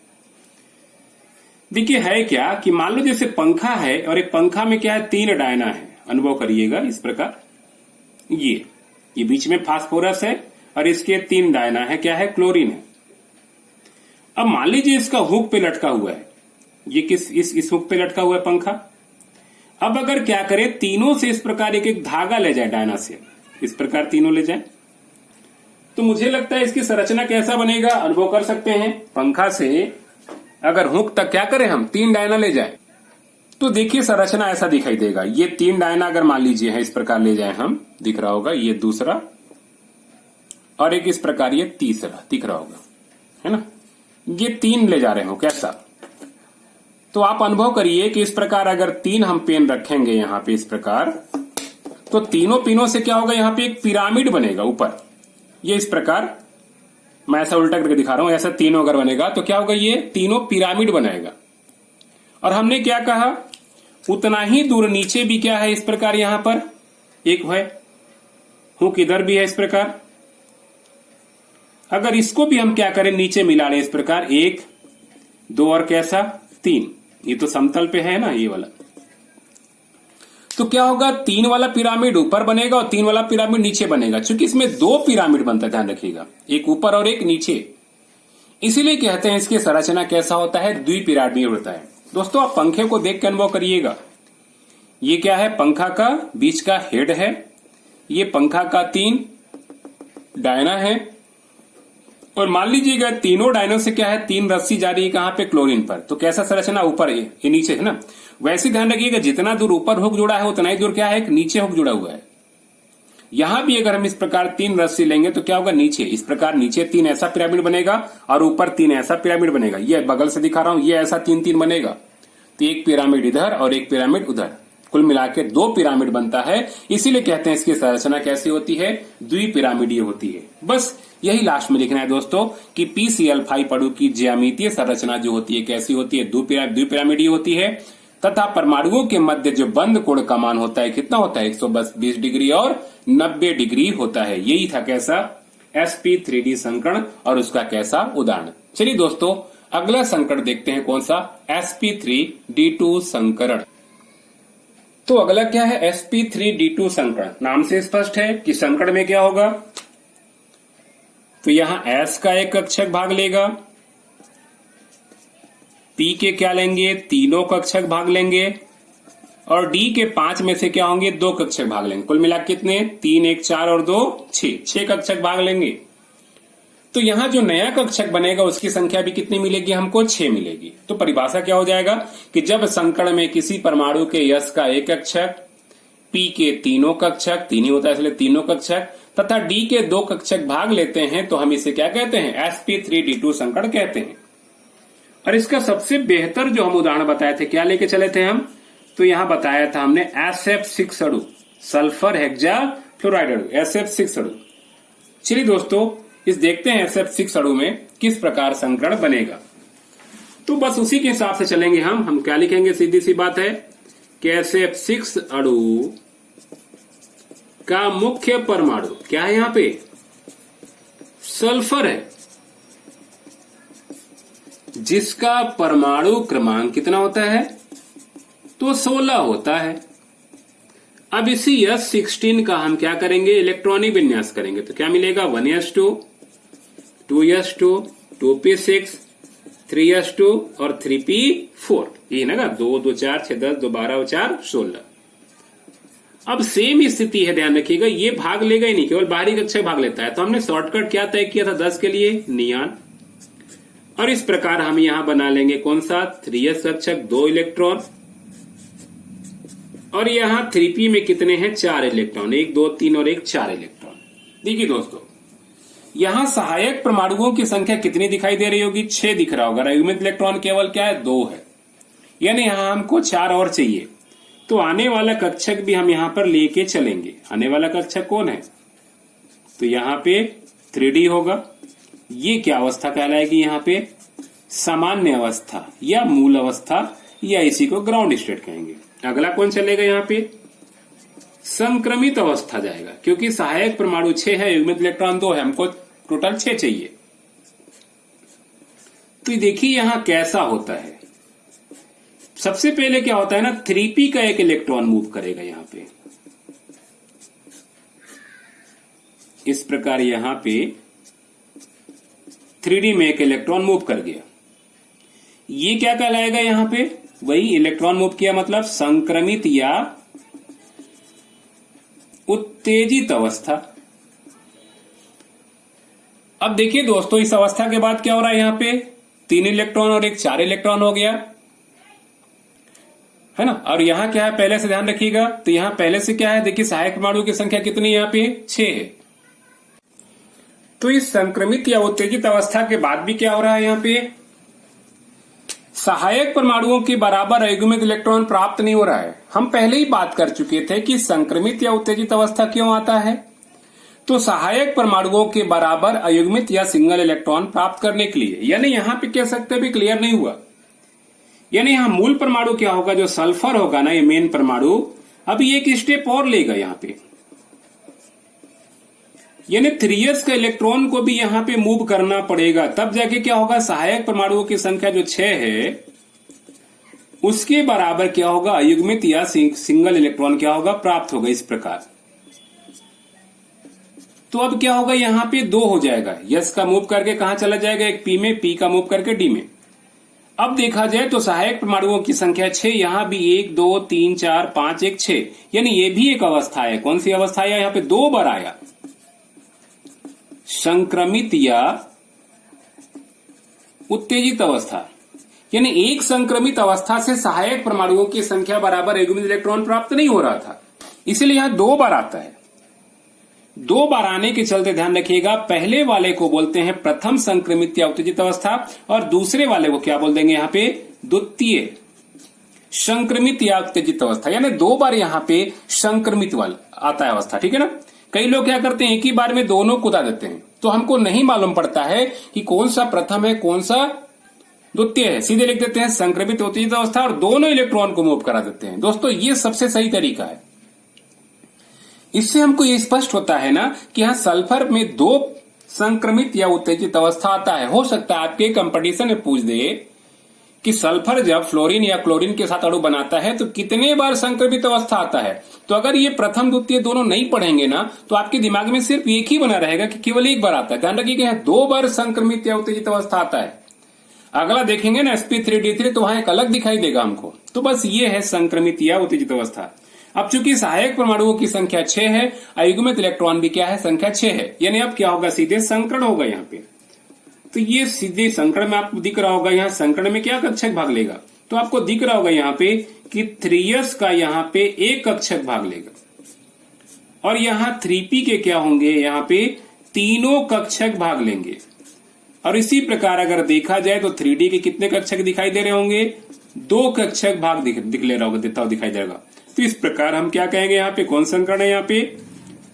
देखिए है क्या कि मान लो जैसे पंखा है और एक पंखा में क्या है 3 डायना है। अनुभव करिएगा इस प्रकार, ये बीच में फास्फोरस है और इसके 3 डायना है, क्या है क्लोरीन है। अब मान लीजिए इसका हुक पे लटका हुआ है, ये किस इस हुक पे लटका हुआ है पंखा। अब अगर क्या करे, तीनों से इस प्रकार एक एक धागा ले जाए, डायना से इस प्रकार तीनों ले जाए, तो मुझे लगता है इसकी संरचना कैसा बनेगा, अनुभव कर सकते हैं। पंखा से अगर हुक तक क्या करें हम 3 डायना ले जाए तो देखिए संरचना ऐसा दिखाई देगा। ये 3 डायना अगर मान लीजिए है इस प्रकार ले जाए हम, दिख रहा होगा ये दूसरा और एक इस प्रकार ये तीसरा दिख रहा होगा, है ना। ये 3 ले जा रहे हो कैसा, तो आप अनुभव करिए कि इस प्रकार अगर 3 हम पेन रखेंगे यहां पे इस प्रकार, तो तीनों पिनों से क्या होगा, यहां पे एक पिरामिड बनेगा ऊपर। ये इस प्रकार मैं ऐसा उल्टा करके दिखा रहा हूं, ऐसा तीनों अगर बनेगा तो क्या होगा, ये तीनों पिरामिड बनाएगा। और हमने क्या कहा, उतना ही दूर नीचे भी क्या है इस प्रकार, यहां पर एक है हुक, इधर भी है इस प्रकार। अगर इसको भी हम क्या करें नीचे मिला लें इस प्रकार, 1 2 और कैसा 3, ये तो समतल पे है ना ये वाला, तो क्या होगा 3 वाला पिरामिड ऊपर बनेगा और 3 वाला पिरामिड नीचे बनेगा। चूंकि इसमें 2 पिरामिड बनता है, ध्यान रखिएगा, एक ऊपर और एक नीचे, इसीलिए कहते हैं इसकी संरचना कैसा होता है, द्विपिरामिडीय होता है। दोस्तों आप पंखे को देख के अनुभव करिएगा, ये क्या है, पंखा का बीच का हेड है, ये पंखा का 3 डायना है और मान लीजिएगा तीनों डायनों से क्या है 3 रस्सी जा रही है कहां पे, क्लोरीन पर। तो कैसा संरचना, ऊपर है ये नीचे है ना। वैसे ध्यान रखिएगा जितना दूर ऊपर हुक जुड़ा है उतना ही दूर क्या है, एक नीचे हुक जुड़ा हुआ है। यहां भी अगर हम इस प्रकार 3 रस्सी लेंगे तो क्या होगा, नीचे इस प्रकार नीचे 3 ऐसा पिरामिड बनेगा और ऊपर 3 ऐसा पिरामिड बनेगा। ये बगल से दिखा रहा हूं, ये ऐसा 3-3 बनेगा, तो एक पिरामिड इधर और एक पिरामिड उधर, कुल मिला के 2 पिरामिड बनता है। इसीलिए कहते हैं इसकी संरचना कैसी होती है, द्विपिरामिडीय होती है। बस यही लास्ट में लिखना है दोस्तों कि PCl5 अणु की ज्यामितीय संरचना जो होती है कैसी होती है, द्विपिरामिडीय होती है। तथा परमाणुओं के मध्य जो बंद कोण का मान होता है कितना होता है, 120 डिग्री और 90 डिग्री होता है। यही था कैसा, sp3d संकरण और उसका कैसा उदाहरण। चलिए दोस्तों अगला संकरण देखते हैं, कौन सा, sp3d2 संकरण। तो अगला क्या है, sp3d2 संकरण। नाम से स्पष्ट है कि संकरण में क्या होगा, तो यहां S का एक कक्षक भाग लेगा, P के क्या लेंगे, तीनों कक्षक भाग लेंगे और D के 5 में से क्या होंगे, 2 कक्षक भाग लेंगे। कुल मिला कितने, 3 1 4 और 2 6 कक्षक भाग लेंगे। तो यहां जो नया कक्षक बनेगा उसकी संख्या भी कितनी मिलेगी, हमको 6 मिलेगी। तो परिभाषा क्या हो जाएगा कि जब संकरण में किसी परमाणु के S का एक कक्षक, P के तीनों कक्षक, 3 ही होता है इसलिए तीनों कक्षक, तथा D के 2 कक्षक भाग लेते हैं तो हम इसे क्या कहते हैं, sp3d2 संकरण कहते हैं। और इसका सबसे बेहतर जो हम उदाहरण बताए थे, क्या लेके चले थे हम, तो यहां बताया था हमने SF6 अणु, सल्फर हेक्सा फ्लोराइड अणु, SF6 अणु। चलिए दोस्तों इस देखते हैं SF6 अणु में किस प्रकार संकरण बनेगा। तो बस उसी के हिसाब से चलेंगे हम क्या लिखेंगे, सीधी सी बात है कि SF6 अणु का मुख्य परमाणु क्या है, यहां पे सल्फर है, जिसका परमाणु क्रमांक कितना होता है, तो 16 होता है। अब इसी S16 का हम क्या करेंगे, इलेक्ट्रॉनिक विन्यास करेंगे तो क्या मिलेगा, 1s2 2s2 2p6 3s2 और 3p4, ये ना 2 2 4 6 10 2 12 और 4 16। अब सेम स्थिति है, ध्यान रखिएगा, ये भाग लेगा ही नहीं, केवल बाहरी कक्षक भाग लेता है। तो हमने शॉर्टकट क्या तय किया था 10 के लिए, नियान। और इस प्रकार हम यहां बना लेंगे कौन सा, 3s कक्षक 2 इलेक्ट्रॉन और यहां 3p में कितने हैं, 4 इलेक्ट्रॉन, 1 2 3 और 1 4 इलेक्ट्रॉन। देखिए दोस्तों यहां सहायक परमाणुओं की संख्या कितनी दिखाई दे रही होगी? 6 दिख रहा होगा। युग्मित इलेक्ट्रॉन केवल क्या है? 2 है, यानी यहां हमको 4 और चाहिए। तो आने वाला कक्षक भी हम यहां पर लेके चलेंगे। आने वाला कक्षक कौन है? तो यहां पे 3D होगा। ये क्या अवस्था कहलाएगी? यहां पे सामान्य अवस्था या मूल अवस्था, या इसी को ग्राउंड स्टेट कहेंगे। अगला कौन चलेगा? यहां पे संक्रमित अवस्था जाएगा, क्योंकि सहायक परमाणु 6 है, युग्मित इलेक्ट्रॉन 2 है, हमको टोटल 6 चाहिए। तो देखिए यहां कैसा होता है। सबसे पहले क्या होता है ना, 3p का एक इलेक्ट्रॉन मूव करेगा यहां पे, इस प्रकार यहां पे 3D में एक इलेक्ट्रॉन मूव कर गया। ये क्या कहलाएगा? यहां पे वही इलेक्ट्रॉन मूव किया, मतलब संक्रमित या उत्तेजित अवस्था। अब देखिए दोस्तों, इस अवस्था के बाद क्या हो रहा है? यहां पे 3 इलेक्ट्रॉन और एक 4 इलेक्ट्रॉन हो गया है ना। और यहां क्या है, पहले से ध्यान रखिएगा। तो यहां पहले से क्या है, देखिए सहायक परमाणु की संख्या कितनी है? यहां पे 6 है। तो इस संक्रमित या उत्तेजित अवस्था के बाद भी क्या हो रहा है? यहां पे सहायक परमाणुओं के बराबर अयुग्मित इलेक्ट्रॉन प्राप्त नहीं हो रहा है। हम पहले ही बात कर चुके थे कि संक्रमित या उत्तेजित अवस्था क्यों आता है। तो सहायक परमाणुओं के बराबर अयुग्मित या सिंगल इलेक्ट्रॉन प्राप्त करने के लिए, यानी यहां पे कह सकते भी क्लियर नहीं हुआ। यानी यहां मूल परमाणु क्या होगा? जो सल्फर होगा ना, ये मेन परमाणु, अभी एक स्टेप और लेगा यहां पे, यानी 3s का इलेक्ट्रॉन को भी यहां पे मूव करना पड़ेगा। तब जाके क्या होगा? सहायक परमाणुओं की संख्या जो 6 है उसके बराबर क्या होगा? अयुग्मित या सिंगल इलेक्ट्रॉन क्या होगा? प्राप्त होगा। इस प्रकार तो अब क्या होगा? यहां पे 2 हो जाएगा। यस का मूव करके कहां चला जाएगा? एक p में, p का मूव करके d में। अब देखा जाए तो सहायक परमाणुओं की संख्या 6, यहां भी 1 2 3 4 5 1 6, यानी ये भी एक अवस्था है। कौन सी अवस्था है? यहां पे 2 बार आया, संक्रमित या उत्तेजित अवस्था। यानी एक संक्रमित अवस्था से सहायक परमाणुओं की संख्या बराबर अयुग्मित इलेक्ट्रॉन प्राप्त नहीं हो रहा था, इसलिए यहां 2 बार आता है। 2 बार आने के चलते ध्यान रखिएगा, पहले वाले को बोलते हैं प्रथम संक्रमित या उत्तेजित अवस्था, और दूसरे वाले को क्या बोल देंगे? यहां पे द्वितीय संक्रमित या उत्तेजित अवस्था। यानी 2 बार यहां पे संक्रमित वाला आता है अवस्था। ठीक है ना। कई लोग क्या करते हैं, एक ही बार में दोनों कुदा देते हैं, तो हमको नहीं मालूम पड़ता है कि कौन सा प्रथम है कौन सा द्वितीय है। सीधे लिख देते हैं संक्रमित उत्तेजित अवस्था और दोनों इलेक्ट्रॉन को मूव करा देते हैं। दोस्तों ये सबसे सही तरीका है। इससे हमको ये स्पष्ट होता है ना कि यहां सल्फर में 2 संक्रमित या उत्तेजित अवस्था आता है। हो सकता है आपके कंपटीशन में पूछ दे कि सल्फर जब फ्लोरीन या क्लोरीन के साथ अणु बनाता है तो कितने बार संक्रमित अवस्था आता है। तो अगर ये प्रथम द्वितीय दोनों नहीं पढ़ेंगे ना, तो आपके दिमाग में सिर्फ एक ही बना रहेगा कि केवल एक बार आता है। ध्यान रखिए 2 बार संक्रमित या उत्तेजित अवस्था आता है। अगला देखेंगे ना sp3d3, तो वहां एक अलग दिखाई देगा हमको। तो बस ये है संक्रमित या उत्तेजित अवस्था। अब चूंकि सहायक परमाणुओं की संख्या 6 है, अयुग्मित इलेक्ट्रॉन भी क्या है? संख्या 6 है। यानी अब क्या होगा? सीधे संकरण होगा यहाँ पे। तो ये सीधे संकरण में आपको दिख रहा होगा, यहाँ संकरण में क्या कक्षक भाग लेगा? तो आपको दिख रहा होगा यहाँ पे कि 3s का यहाँ पे एक कक्षक भाग लेगा, और यहाँ 3p के क्या होंगे? यहाँ पे तीनों कक्षक भाग लेंगे। और इसी प्रकार अगर देखा जाए तो 3d के कितने कक्षक दिखाई दे रहे होंगे? 2 कक्षक भाग दिख ले रहा होगा, दिखाई देगा। तो इस प्रकार हम क्या कहेंगे? यहाँ पे कौन संकरण है? यहाँ पे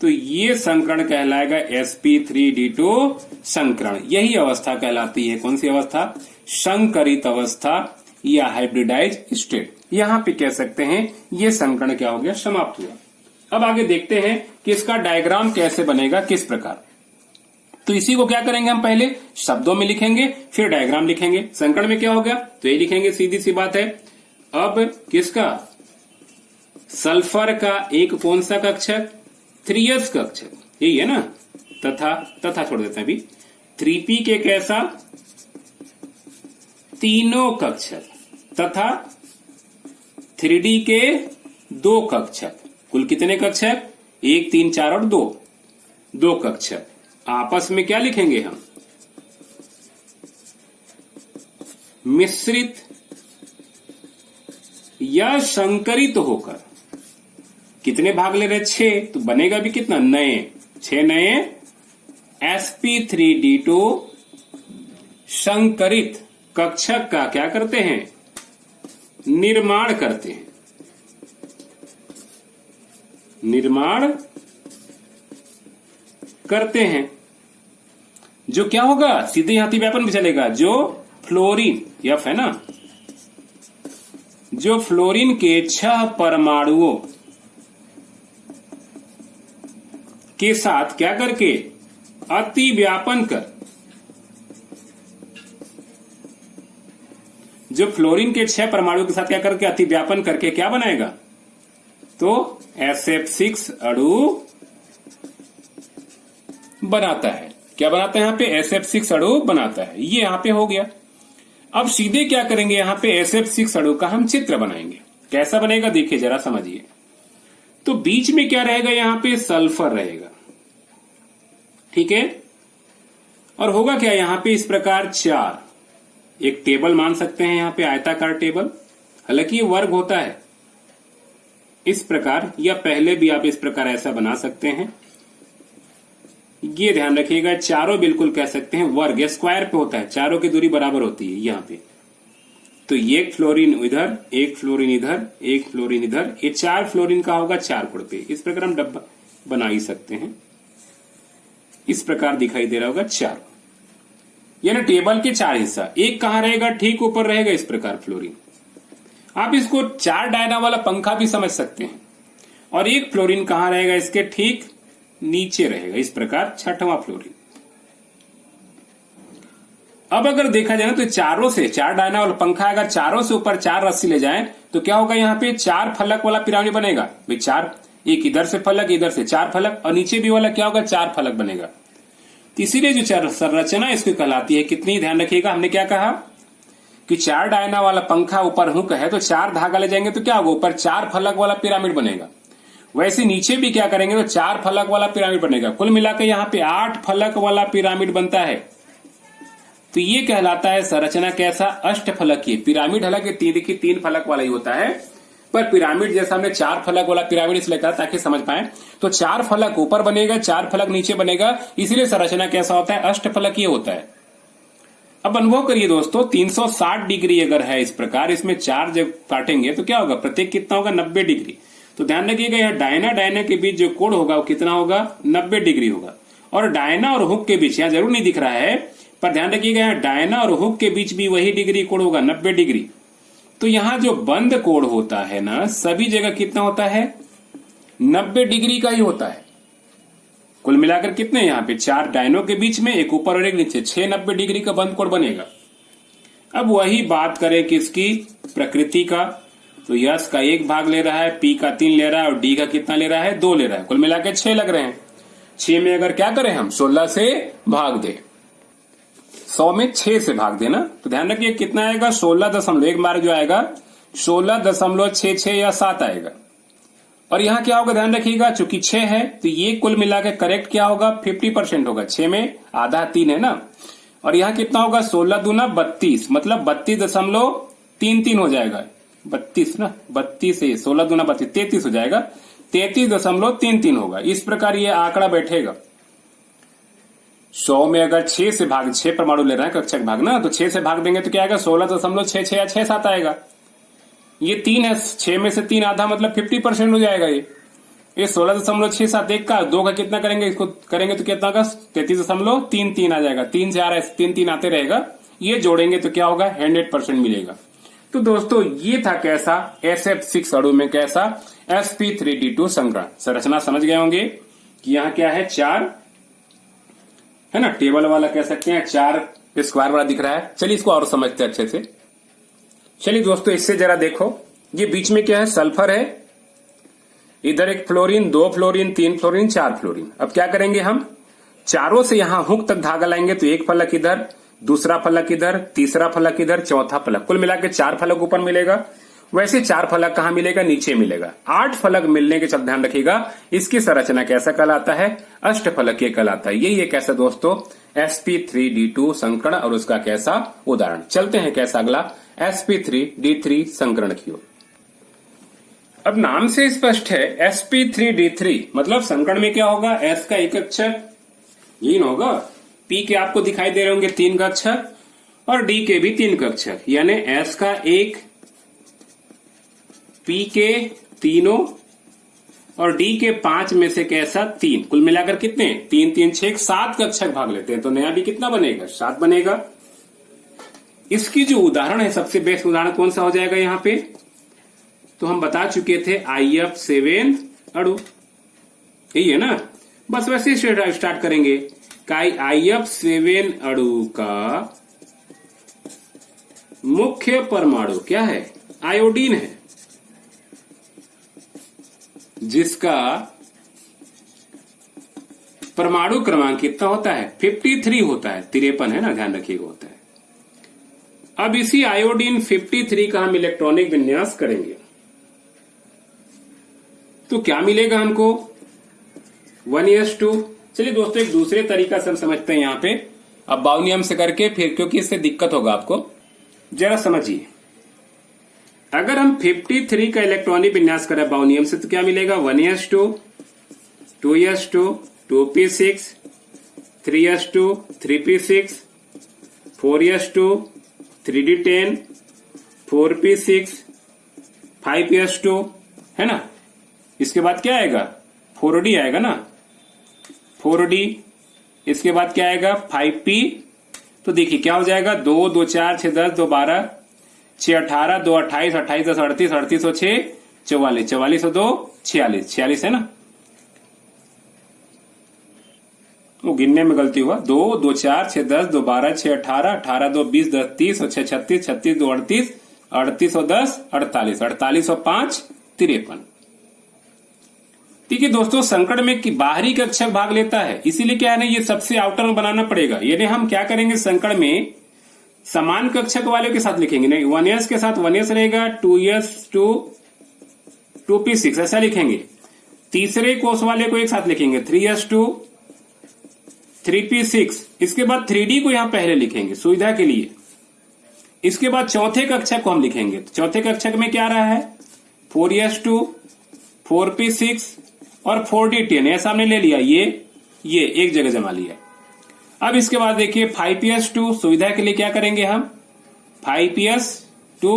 तो ये संकरण कहलाएगा sp3d2 संकरण। यही अवस्था कहलाती है कौन सी अवस्था? संकरित अवस्था या हाइब्रिडाइज स्टेट। यहां पे कह सकते हैं ये संकरण क्या हो गया? समाप्त हुआ। अब आगे देखते हैं कि इसका डायग्राम कैसे बनेगा, किस प्रकार। तो इसी को क्या करेंगे? हम पहले शब्दों में लिखेंगे, फिर डायग्राम लिखेंगे। संकरण में क्या हो गया? तो ये लिखेंगे, सीधी सी बात है। अब किसका? सल्फर का एक कौन सा कक्षक? 3s कक्षक, यही है ना। तथा छोड़ देते हैं अभी। 3p के कैसा? तीनों कक्षक, तथा 3d के 2 कक्षक। कुल कितने कक्षक? 1 3 4 और 2 कक्षक। आपस में क्या लिखेंगे हम? मिश्रित या संकरित होकर। कितने भाग ले रहे? 6, तो बनेगा भी कितना? नए 6 नए sp3d2 संकरित कक्षक का क्या करते हैं, निर्माण करते हैं, निर्माण करते हैं। जो क्या होगा, सीधे हाथी व्यापन भी चलेगा, जो फ्लोरीन एफ है ना, जो फ्लोरीन के 6 परमाणुओं के साथ क्या करके अति व्यापन कर, जो फ्लोरीन के 6 परमाणुओं के साथ क्या करके अति व्यापन करके क्या बनाएगा, तो SF6 अणु बनाता है। क्या बनाता है, यहां पे SF6 अणु बनाता है। ये यहां पे हो गया। अब सीधे क्या करेंगे, यहां पे SF6 अणु का हम चित्र बनाएंगे। कैसा बनेगा देखिए जरा समझिए। तो बीच में क्या रहेगा, यहां पे सल्फर रहेगा, ठीक है। और होगा क्या, यहां पे इस प्रकार 4 एक टेबल मान सकते हैं, यहां पे आयताकार टेबल, हालांकि ये वर्ग होता है इस प्रकार, या पहले भी आप इस प्रकार ऐसा बना सकते हैं। ये ध्यान रखिएगा, चारों बिल्कुल कह सकते हैं वर्ग, स्क्वायर पे होता है, चारों की दूरी बराबर होती है यहां पे। तो एक फ्लोरीन इधर, एक फ्लोरीन इधर, एक फ्लोरीन इधर, ये 4 फ्लोरीन का होगा 4 कोण पे। इस प्रकार हम डब्बा बना ही सकते हैं। इस प्रकार दिखाई दे रहा होगा 4, यानी टेबल के 4 हिस्सा। एक कहां रहेगा, ठीक ऊपर रहेगा इस प्रकार फ्लोरीन। आप इसको 4 डायना वाला पंखा भी समझ सकते हैं। और एक फ्लोरीन कहां रहेगा, इसके ठीक नीचे रहेगा इस प्रकार, 6वां फ्लोरीन। अब अगर देखा जाए तो चारों से 4 डायना वाला पंखा, अगर चारों से ऊपर 4 रस्सी ले जाएं तो क्या होगा, यहां पे 4 फलक वाला पिरामिड बनेगा भाई। 4, एक इधर से फलक, इधर से 4 फलक, और नीचे भी वाला क्या होगा, 4 फलक बनेगा। तो इसीलिए जो संरचना इसको कहलाती है, कितनी ध्यान रखिएगा, हमने क्या कहा कि 4 डायना वाला पंखा ऊपर हुक है, तो 4 धागा ले जाएंगे तो क्या होगा, ऊपर 4 फलक वाला पिरामिड बनेगा। वैसे नीचे भी क्या करेंगे तो 4 फलक वाला पिरामिड बनेगा। कुल मिलाकर यहाँ पे 8 फलक वाला पिरामिड बनता है। तो ये कहलाता है संरचना कैसा, अष्टफलकीय पिरामिड। हालांकि 3 फलक वाला ही होता है, पर पिरामिड जैसा हमने 4 फलक वाला पिरामिड इसलिए कहा ताकि समझ पाए। तो 4 फलक ऊपर बनेगा, 4 फलक नीचे बनेगा, इसीलिए संरचना कैसा होता है, अष्टफलकीय होता है। अब अनुभव करिए दोस्तों, 360 डिग्री अगर है इस प्रकार, इसमें 4 जब काटेंगे तो क्या होगा, प्रत्येक कितना होगा, 90 डिग्री। तो ध्यान रखिएगा, यह डायना के बीच जो कोण होगा वो कितना होगा, 90 डिग्री होगा। और डायना और हुक के बीच, यहां जरूर नहीं दिख रहा है, पर ध्यान रखिएगा यहाँ डायना और हुक के बीच भी वही डिग्री कोण होगा, 90 डिग्री। तो यहां जो बंद कोण होता है ना, सभी जगह कितना होता है, 90 डिग्री का ही होता है। कुल मिलाकर कितने, यहाँ पे 4 डायनों के बीच में, एक ऊपर और एक नीचे, 6 90 डिग्री का बंद कोण बनेगा। अब वही बात करें किसकी, प्रकृति का। तो यस का 1 भाग ले रहा है, पी का 3 ले रहा है, और डी का कितना ले रहा है, 2 ले रहा है। कुल मिलाकर 6 लग रहे हैं। 6 में अगर क्या करें हम, 16 से भाग दे, 100 में 6 से भाग देना। तो ध्यान रखिए कितना आएगा, 16 एक बार जो आएगा 16.66 या 7 आएगा। और यहां क्या होगा, ध्यान रखिएगा, चूंकि 6 है तो ये कुल मिलाकर करेक्ट क्या होगा, 50% होगा। 6 में आधा 3 है ना, और यहां कितना होगा, 16 दूना 32, मतलब 32.33 हो जाएगा। 32 ना, 32 से 16 दूना 32, 33 हो जाएगा, 33.33 होगा। इस प्रकार ये आंकड़ा बैठेगा। 100 में अगर 6 से भाग, 6 परमाणु ले रहे हैं कक्षक भाग ना, तो 6 से भाग देंगे तो क्या आएगा, 16.66 या 67 आएगा। ये 3 है, 6 में से 3 आधा, मतलब 50% हो जाएगा। ये 16.67, 1 का 2 का कितना करेंगे, इसको करेंगे तो कितना होगा, 33.33 आ जाएगा। 3 से आ रहा है, 3 आते रहेगा, ये जोड़ेंगे तो क्या होगा, 100% मिलेगा। तो दोस्तों ये था कैसा, SF6 अणु में कैसा sp3d2 संकरण। संरचना समझ गए होंगे कि यहाँ क्या है, 4 है ना, टेबल वाला कह सकते हैं, 4 स्क्वायर वाला दिख रहा है। चलिए इसको और समझते हैं अच्छे से। चलिए दोस्तों इससे जरा देखो, ये बीच में क्या है, सल्फर है, इधर एक फ्लोरीन, 2 फ्लोरीन, 3 फ्लोरीन, 4 फ्लोरीन। अब क्या करेंगे हम, चारों से यहां हुक तक धागा लाएंगे, तो एक फलक इधर, दूसरा फलक इधर, तीसरा फलक इधर, चौथा फलक, कुल मिलाकर 4 फलक ऊपर मिलेगा। वैसे 4 फलक कहां मिलेगा, नीचे मिलेगा। 8 फलक मिलने के चलते ध्यान रखिएगा इसकी संरचना कैसा कहलाता है, अष्टफलकीय कहलाता है। यही है कैसा दोस्तों, sp3d2 संकरण और उसका कैसा उदाहरण। चलते हैं कैसा अगला, sp3d3 संकरण की ओर। अब नाम से स्पष्ट है, sp3d3 मतलब संकरण में क्या होगा, s का एक अक्षर, यही ना होगा। पी के आपको दिखाई दे रहे होंगे 3 कक्षक और डी के भी 3 कक्षक, यानी एस का 1, पी के तीनों और डी के 5 में से कैसा 3, कुल मिलाकर कितने 3 3 6 7 कक्षक भाग लेते हैं, तो नया भी कितना बनेगा 7 बनेगा। इसकी जो उदाहरण है, सबसे बेस्ट उदाहरण कौन सा हो जाएगा यहाँ पे, तो हम बता चुके थे IF7 अणु, यही है ना। बस वैसे ही स्टार्ट करेंगे। IF7 अणु का मुख्य परमाणु क्या है, आयोडीन है, जिसका परमाणु क्रमांक कितना होता है 53 होता है, 53 है ना, ध्यान रखिएगा होता है। अब इसी आयोडीन 53 का हम इलेक्ट्रॉनिक विन्यास करेंगे तो क्या मिलेगा हमको 1s2। चलिए दोस्तों, एक दूसरे तरीका से हम समझते हैं यहाँ पे, अब बाउ नियम से करके फिर, क्योंकि इससे दिक्कत होगा आपको। जरा समझिए, अगर हम 53 का इलेक्ट्रॉनिक विन्यास करें बाउ नियम से तो क्या मिलेगा 1s2, 2s2, 2p6, 3s2, 3p6, 4s2, 3d10, 4p6, 5s2, है ना। इसके बाद क्या आएगा 4d आएगा ना, 4d। इसके बाद क्या आएगा 5p, तो देखिए क्या हो जाएगा 2 2 4 6 10 2 12 6 18 2 28 28 10 38 38 और 6 44 44 और 2 46 46 है ना। वो गिनने में गलती हुआ, 2 2 4 6 10 2 12 6 18 18 2 20 10 30 और 6 36 36 2 38 38 और 10 48 48 और 5 53। ठीक है दोस्तों, संकट में कि बाहरी कक्षक भाग लेता है, इसीलिए क्या है ना, ये सबसे आउटर में बनाना पड़ेगा। यानी हम क्या करेंगे, संकट में समान कक्षक वाले के साथ लिखेंगे, नहीं 1s के साथ 1s रहेगा, 2s2 2p6 ऐसा लिखेंगे। तीसरे कोष वाले को एक साथ लिखेंगे 3s2 3p6। इसके बाद 3d को यहां पहले लिखेंगे सुविधा के लिए। इसके बाद चौथे कक्षक को हम लिखेंगे, तो चौथे कक्षक में क्या रहा है 4s2 4p6 और 4d10 ऐसा हमने ले लिया, ये एक जगह जमा लिया। अब इसके बाद देखिए 5ps2, सुविधा के लिए क्या करेंगे हम 5ps2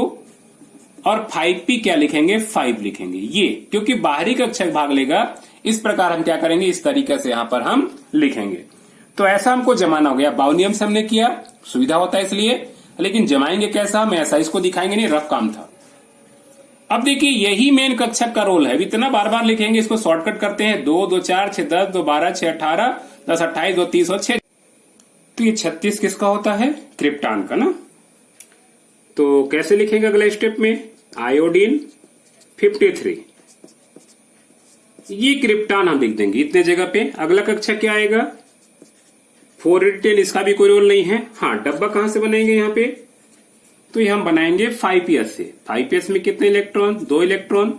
और 5p क्या लिखेंगे 5 लिखेंगे, ये क्योंकि बाहरी कक्षक भाग लेगा। इस प्रकार हम क्या करेंगे, इस तरीके से यहां पर हम लिखेंगे। तो ऐसा हमको जमाना हो गया, बाउ नियम से हमने किया, सुविधा होता है इसलिए, लेकिन जमाएंगे कैसा हम ऐसा इसको दिखाएंगे नहीं, रफ काम था। अब देखिए यही मेन कक्षक का रोल है, इतना बार बार लिखेंगे, इसको शॉर्टकट करते हैं 2 2 4 6 10 2 12 6 18 10 28 2 30 और 6। तो ये 36 किसका होता है, क्रिप्टान का ना। तो कैसे लिखेंगे अगले स्टेप में, आयोडीन 53, ये क्रिप्टान हम लिख देंगे इतने जगह पे। अगला कक्षक क्या आएगा 4d10, इसका भी कोई रोल नहीं है। हाँ, डब्बा कहां से बनेंगे यहाँ पे, तो ये हम बनाएंगे 5ps से। 5ps में कितने इलेक्ट्रॉन 2 इलेक्ट्रॉन।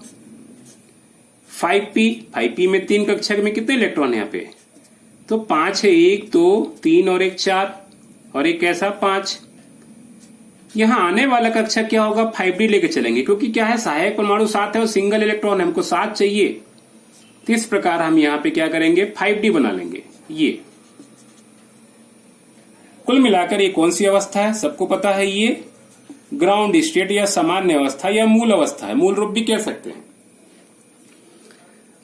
5p में 3 कक्षक में कितने इलेक्ट्रॉन है यहाँ पे, तो 5 है, 1 2 3 और 1 4 और एक कैसा 5। यहां आने वाला कक्षक क्या होगा 5d लेके चलेंगे, क्योंकि क्या है सहायक परमाणु 7 है और सिंगल इलेक्ट्रॉन है, हमको 7 चाहिए। तो इस प्रकार हम यहाँ पे क्या करेंगे 5d बना लेंगे। ये कुल मिलाकर ये कौन सी अवस्था है, सबको पता है, ये ग्राउंड स्टेट या सामान्य अवस्था या मूल अवस्था है, मूल रूप भी कह सकते हैं।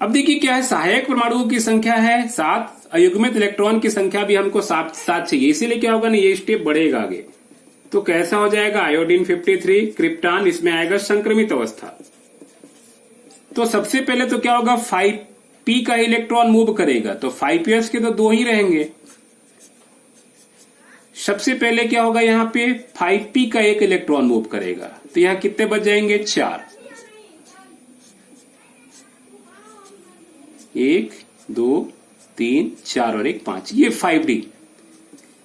अब देखिए क्या है, सहायक परमाणुओं की संख्या है 7, अयुग्मित इलेक्ट्रॉन की संख्या भी हमको 7 चाहिए, इसीलिए क्या होगा ना ये स्टेप बढ़ेगा आगे। तो कैसा हो जाएगा आयोडीन 53 क्रिप्टान, इसमें आएगा संक्रमित अवस्था। तो सबसे पहले तो क्या होगा 5p का इलेक्ट्रॉन मूव करेगा, तो 5ps के तो 2 ही रहेंगे। सबसे पहले क्या होगा यहाँ पे 5p का 1 इलेक्ट्रॉन मूव करेगा, तो यहाँ कितने बच जाएंगे 4, 1 2 3 4 और 1 5, ये 5d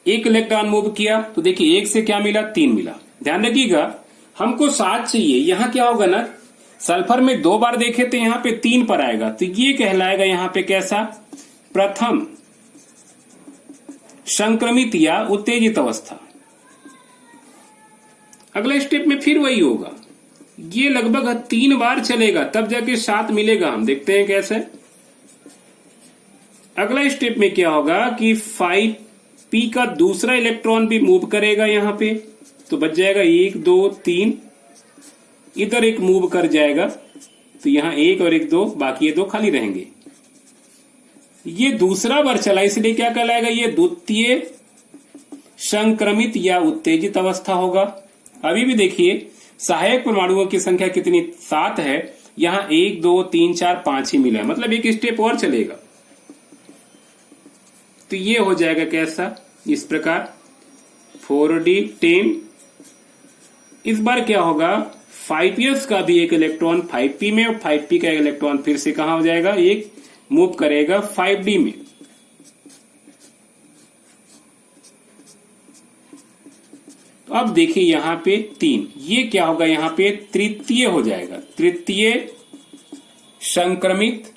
1 इलेक्ट्रॉन मूव किया। तो देखिए 1 से क्या मिला 3 मिला। ध्यान रखिएगा हमको 7 चाहिए, यहां क्या होगा ना सल्फर में 2 बार देखे तो यहाँ पे 3 पर आएगा, तो ये कहलाएगा यहाँ पे कैसा प्रथम संक्रमित या उत्तेजित अवस्था। अगले स्टेप में फिर वही होगा, ये लगभग 3 बार चलेगा तब जाके 7 मिलेगा। हम देखते हैं कैसे, अगला स्टेप में क्या होगा कि 5p का दूसरा इलेक्ट्रॉन भी मूव करेगा यहां पे, तो बच जाएगा 1 2 3, इधर एक मूव कर जाएगा, तो यहां 1 और 1 2, बाकी ये 2 खाली रहेंगे। ये दूसरा बार चला इसलिए क्या कहलाएगा, ये द्वितीय संक्रमित या उत्तेजित अवस्था होगा। अभी भी देखिए सहायक परमाणुओं की संख्या कितनी, 7 है, यहां 1 2 3 4 5 ही मिला है, मतलब एक स्टेप और चलेगा। तो ये हो जाएगा कैसा, इस प्रकार 4d10। इस बार क्या होगा, 5s का भी एक इलेक्ट्रॉन 5p में और 5p का एक इलेक्ट्रॉन फिर से कहां हो जाएगा, एक मूव करेगा 5d में। तो अब देखिए यहां पे 3, ये क्या होगा, यहां पे तृतीय हो जाएगा, तृतीय संक्रमित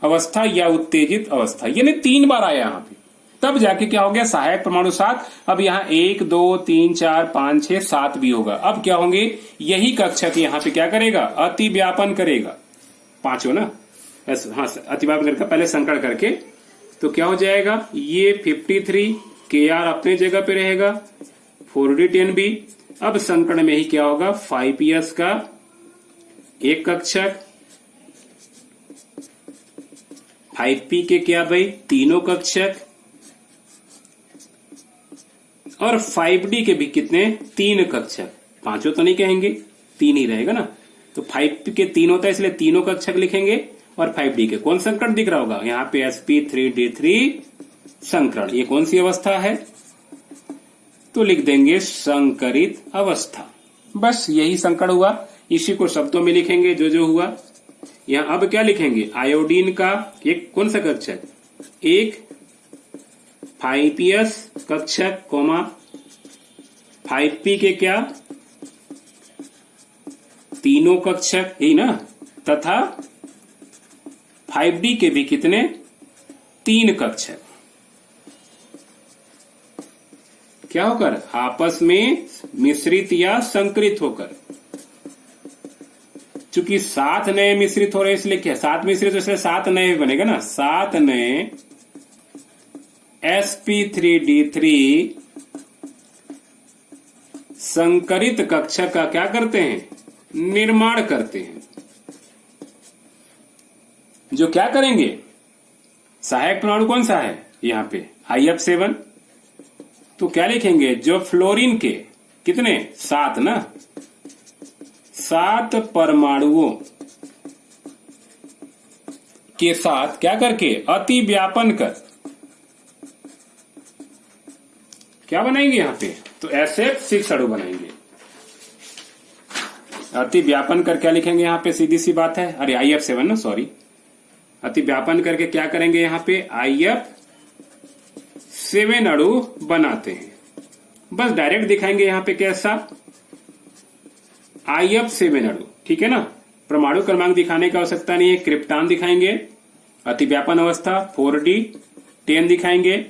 अवस्था या उत्तेजित अवस्था, यानी 3 बार आया यहां पे। तब जाके क्या हो गया, सहायक परमाणु 7, अब यहां 1 2 3 4 5 6 7 भी होगा। अब क्या होंगे, यही कक्षक यहां पे क्या करेगा, अति व्यापन करेगा, पांचों ना, हाँ अति व्यापन करके पहले संकरण करके, तो क्या हो जाएगा, ये 53 Kr अपने जगह पे रहेगा, 4d10 भी। अब संकरण में ही क्या होगा, 5s का एक कक्षक, 5p के क्या भाई, तीनों कक्षक, और 5d के भी कितने, 3 कक्षक, पांचों तो नहीं कहेंगे, 3 ही रहेगा ना, तो 5p के 3 होता है इसलिए तीनों कक्षक लिखेंगे, और 5d के कौन संकरण दिख रहा होगा, यहाँ पे sp3d3 संकरण, ये कौन सी अवस्था है, तो लिख देंगे संकरित अवस्था। बस यही संकरण हुआ, इसी को शब्दों में लिखेंगे जो जो हुआ। यहां अब क्या लिखेंगे, आयोडीन का एक कौन सा कक्षक, एक 5ps कक्षक, कोमा 5p के क्या, तीनों कक्षक, यही ना, तथा 5d के भी कितने, 3 कक्षक। क्या होकर, आपस में मिश्रित या संकरित होकर, चूंकि 7 नए मिश्रित हो रहे हैं इसलिए क्या, 7 मिश्रित तो इसलिए 7 नए बनेगा ना, 7 नए sp3d3 संकरित कक्षक का क्या करते हैं, निर्माण करते हैं। जो क्या करेंगे, सहायक परमाणु कौन सा है यहां पे, IF7, तो क्या लिखेंगे, जो फ्लोरीन के कितने, 7 ना, 7 परमाणुओं के साथ क्या करके, अति व्यापन कर, क्या बनाएंगे यहां पे, तो SF6 अणु बनाएंगे। अति व्यापन कर क्या लिखेंगे यहां पे, सीधी सी बात है, अरे IF7 ना, सॉरी, अति व्यापन करके क्या करेंगे यहां पे, IF7 अणु बनाते हैं। बस डायरेक्ट दिखाएंगे यहां पे कैसा, IF7 अणु, ठीक है ना, परमाणु क्रमांक दिखाने की आवश्यकता नहीं है, क्रिप्टॉन दिखाएंगे, अति व्यापन अवस्था 4d10 दिखाएंगे।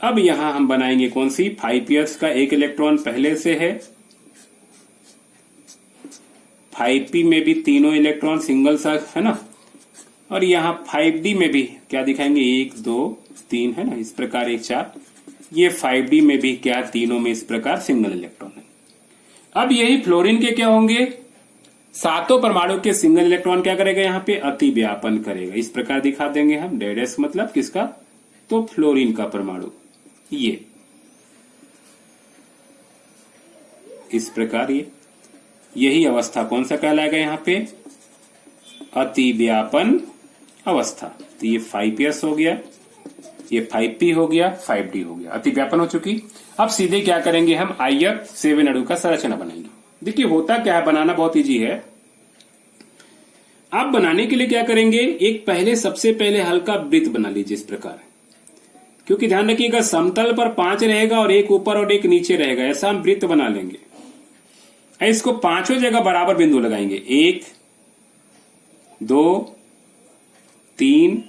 अब यहां हम बनाएंगे कौन सी, 5ps का एक इलेक्ट्रॉन पहले से है, 5p में भी तीनों इलेक्ट्रॉन सिंगल सा है ना, और यहां 5d में भी क्या दिखाएंगे, 1 2 3 है ना, इस प्रकार 1 4, ये 5d में भी क्या, तीनों में इस प्रकार सिंगल इलेक्ट्रॉन है। अब यही फ्लोरीन के क्या होंगे, 7 परमाणु के सिंगल इलेक्ट्रॉन क्या करेगा, यहां पे अति व्यापन करेगा, इस प्रकार दिखा देंगे हम, डेडेस मतलब किसका, तो फ्लोरीन का परमाणु, ये इस प्रकार, ये यही अवस्था कौन सा कहलाएगा यहां पे, अति व्यापन अवस्था। तो ये 5s हो गया, ये 5p हो गया, 5d हो गया, अति व्यापन हो चुकी। अब सीधे क्या करेंगे हम, IF7 अणु का संरचना बनाएंगे। देखिए होता क्या है, बनाना बहुत इजी है। आप बनाने के लिए क्या करेंगे, एक पहले सबसे पहले हल्का वृत्त बना लीजिए इस प्रकार, क्योंकि ध्यान रखिएगा समतल पर 5 रहेगा और एक ऊपर और एक नीचे रहेगा, ऐसा हम वृत्त बना लेंगे। इसको पांचों जगह बराबर बिंदु लगाएंगे, 1 2 3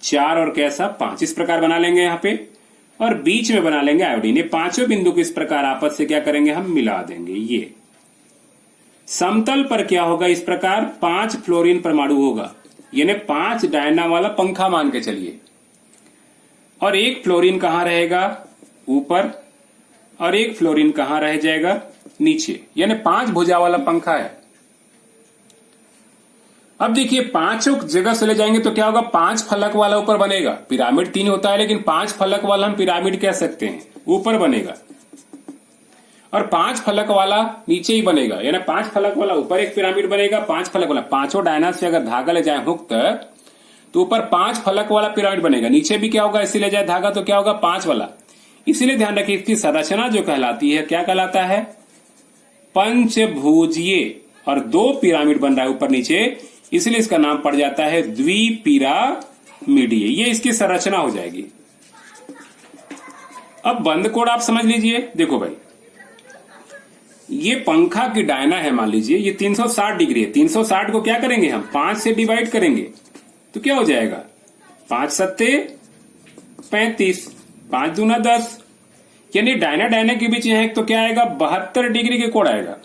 4 और कैसा 5, इस प्रकार बना लेंगे यहां पे, और बीच में बना लेंगे आयोडीन। ये पांचों बिंदु को इस प्रकार आपस से क्या करेंगे, हम मिला देंगे। ये समतल पर क्या होगा, इस प्रकार 5 फ्लोरीन परमाणु होगा, यानी 5 डायना वाला पंखा मान के चलिए। और एक फ्लोरीन कहां रहेगा? ऊपर, और एक फ्लोरीन कहां रह जाएगा? नीचे, यानी 5 भुजा वाला पंखा है। अब देखिए 5 जगह से ले जाएंगे तो क्या होगा? 5 फलक वाला ऊपर बनेगा। पिरामिड 3 होता है लेकिन 5 फलक वाला हम पिरामिड कह सकते हैं, ऊपर बनेगा। और 5 फलक वाला नीचे ही बनेगा, यानी 5 फलक वाला ऊपर एक पिरामिड बनेगा, 5 फलक वाला, पांचों डायना से अगर धागा ले जाए हुक तक तो ऊपर 5 फलक वाला पिरामिड बनेगा, नीचे भी क्या होगा? इसी ले जाए धागा तो क्या होगा? 5 वाला। इसीलिए ध्यान रखिए इसकी संरचना जो कहलाती है क्या कहलाता है? पंचभुजीय। और 2 पिरामिड बन रहा है ऊपर नीचे, इसलिए इसका नाम पड़ जाता है द्विपिरामिडीय। ये इसकी संरचना हो जाएगी। अब बंद कोण आप समझ लीजिए। देखो भाई, ये पंखा की डायना है, मान लीजिए ये 360 डिग्री है। 360 को क्या करेंगे हम? 5 से डिवाइड करेंगे तो क्या हो जाएगा? 5 सत्ते 35, 5 दूना 10, यानी डायना डायना के बीच है तो क्या आएगा? 72 डिग्री के कोण आएगा।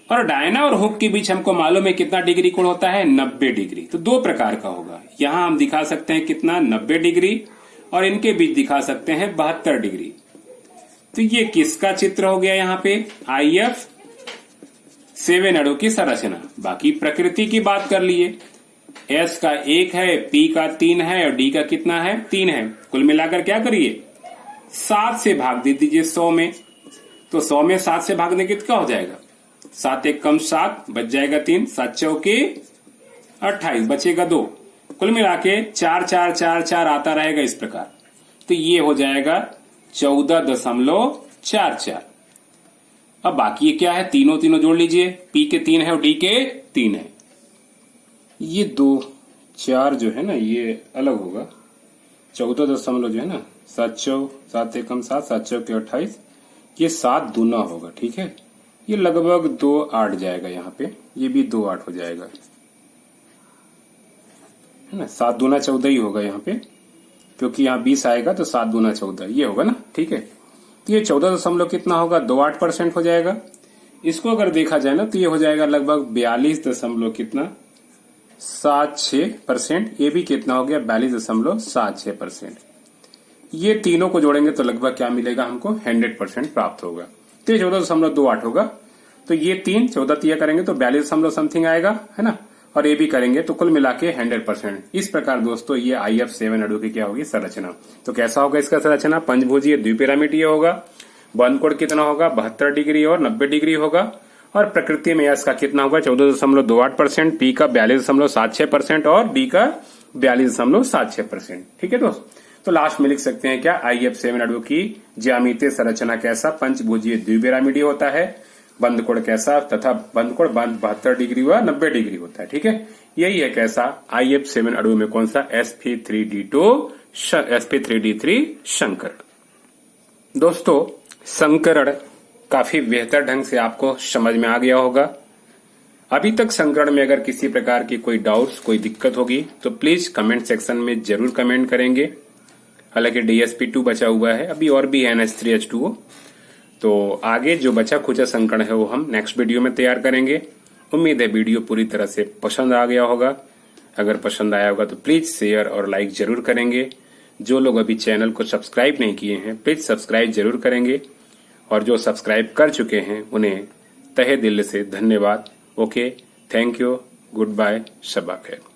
और डायना और हुक के बीच हमको मालूम है कितना डिग्री कोण होता है? 90 डिग्री। तो 2 प्रकार का होगा। यहां हम दिखा सकते हैं कितना? 90 डिग्री, और इनके बीच दिखा सकते हैं 72 डिग्री। तो ये किसका चित्र हो गया? यहाँ पे IF7 अणु की संरचना। बाकी प्रकृति की बात कर लिए। S का 1 है, P का 3 है, और D का कितना है? 3 है। कुल मिलाकर क्या करिए? 7 से भाग दे दीजिए 100 में। तो 100 में 7 से भागने के क्या हो जाएगा? 7 एक कम 7, बच जाएगा 3, 7 चौके 28, बचेगा 2। कुल मिला के 4 4 4 4 आता रहेगा इस प्रकार। तो ये हो जाएगा 14.44। अब बाकी ये क्या है? तीनों जोड़ लीजिए। P के 3 है और D के 3 है। ये 2 4 जो है ना ये अलग होगा। 14 दशमलव जो है ना 7 एकम 7, 7 चौके 28, ये 7 दूना होगा। ठीक है, ये लगभग 2 8 जाएगा। यहाँ पे ये भी 2 8 हो जाएगा, है ना। 7 दूना 14 ही होगा यहाँ पे, क्योंकि यहाँ 20 आएगा तो 7 दूना 14 ये होगा ना। ठीक है, तो ये 14 दशमलव कितना होगा? 28% हो जाएगा। इसको अगर देखा जाए ना तो ये हो जाएगा लगभग 42 दशमलव कितना 76%। ये भी कितना हो गया? 42.76%। ये तीनों को जोड़ेंगे तो लगभग क्या मिलेगा हमको? 100% प्राप्त होगा। तो ये 14.28 होगा। तो ये 3 14 तिया करेंगे तो 42 समथिंग आएगा, है ना। और ये भी करेंगे तो कुल मिला के 100%। इस प्रकार दोस्तों ये IF7 अणु की क्या होगी? संरचना। तो कैसा होगा इसका संरचना? पंचभुजीय द्विपिरामिडीय होगा। बंद कोण कितना होगा? 72 डिग्री और 90 डिग्री होगा। और प्रकृति में इसका कितना होगा? 14.28%, P का 42.76% और D का 42.76%। ठीक है दोस्त, तो लास्ट में लिख सकते हैं क्या? IF7 अणु की ज्यामितीय संरचना कैसा? पंचभुजीय द्विपिरामिडीय होता है। बंद कोण कैसा? तथा बंद कोण 72 डिग्री व 90 डिग्री होता है। ठीक है, यही है कैसा? IF7 अणु में कौन सा? sp3d3 संकरण। दोस्तों संकरण काफी बेहतर ढंग से आपको समझ में आ गया होगा। अभी तक संकरण में अगर किसी प्रकार की कोई डाउट्स, कोई दिक्कत होगी तो प्लीज कमेंट सेक्शन में जरूर कमेंट करेंगे। हालांकि DSP2 बचा हुआ है, अभी और भी NH3H2O। तो आगे जो बचा खुचा संकरण है वो हम नेक्स्ट वीडियो में तैयार करेंगे। उम्मीद है वीडियो पूरी तरह से पसंद आ गया होगा। अगर पसंद आया होगा तो प्लीज शेयर और लाइक जरूर करेंगे। जो लोग अभी चैनल को सब्सक्राइब नहीं किए हैं प्लीज सब्सक्राइब जरूर करेंगे, और जो सब्सक्राइब कर चुके हैं उन्हें तहे दिल से धन्यवाद। Okay, thank you, good bye, शब्बा खैर।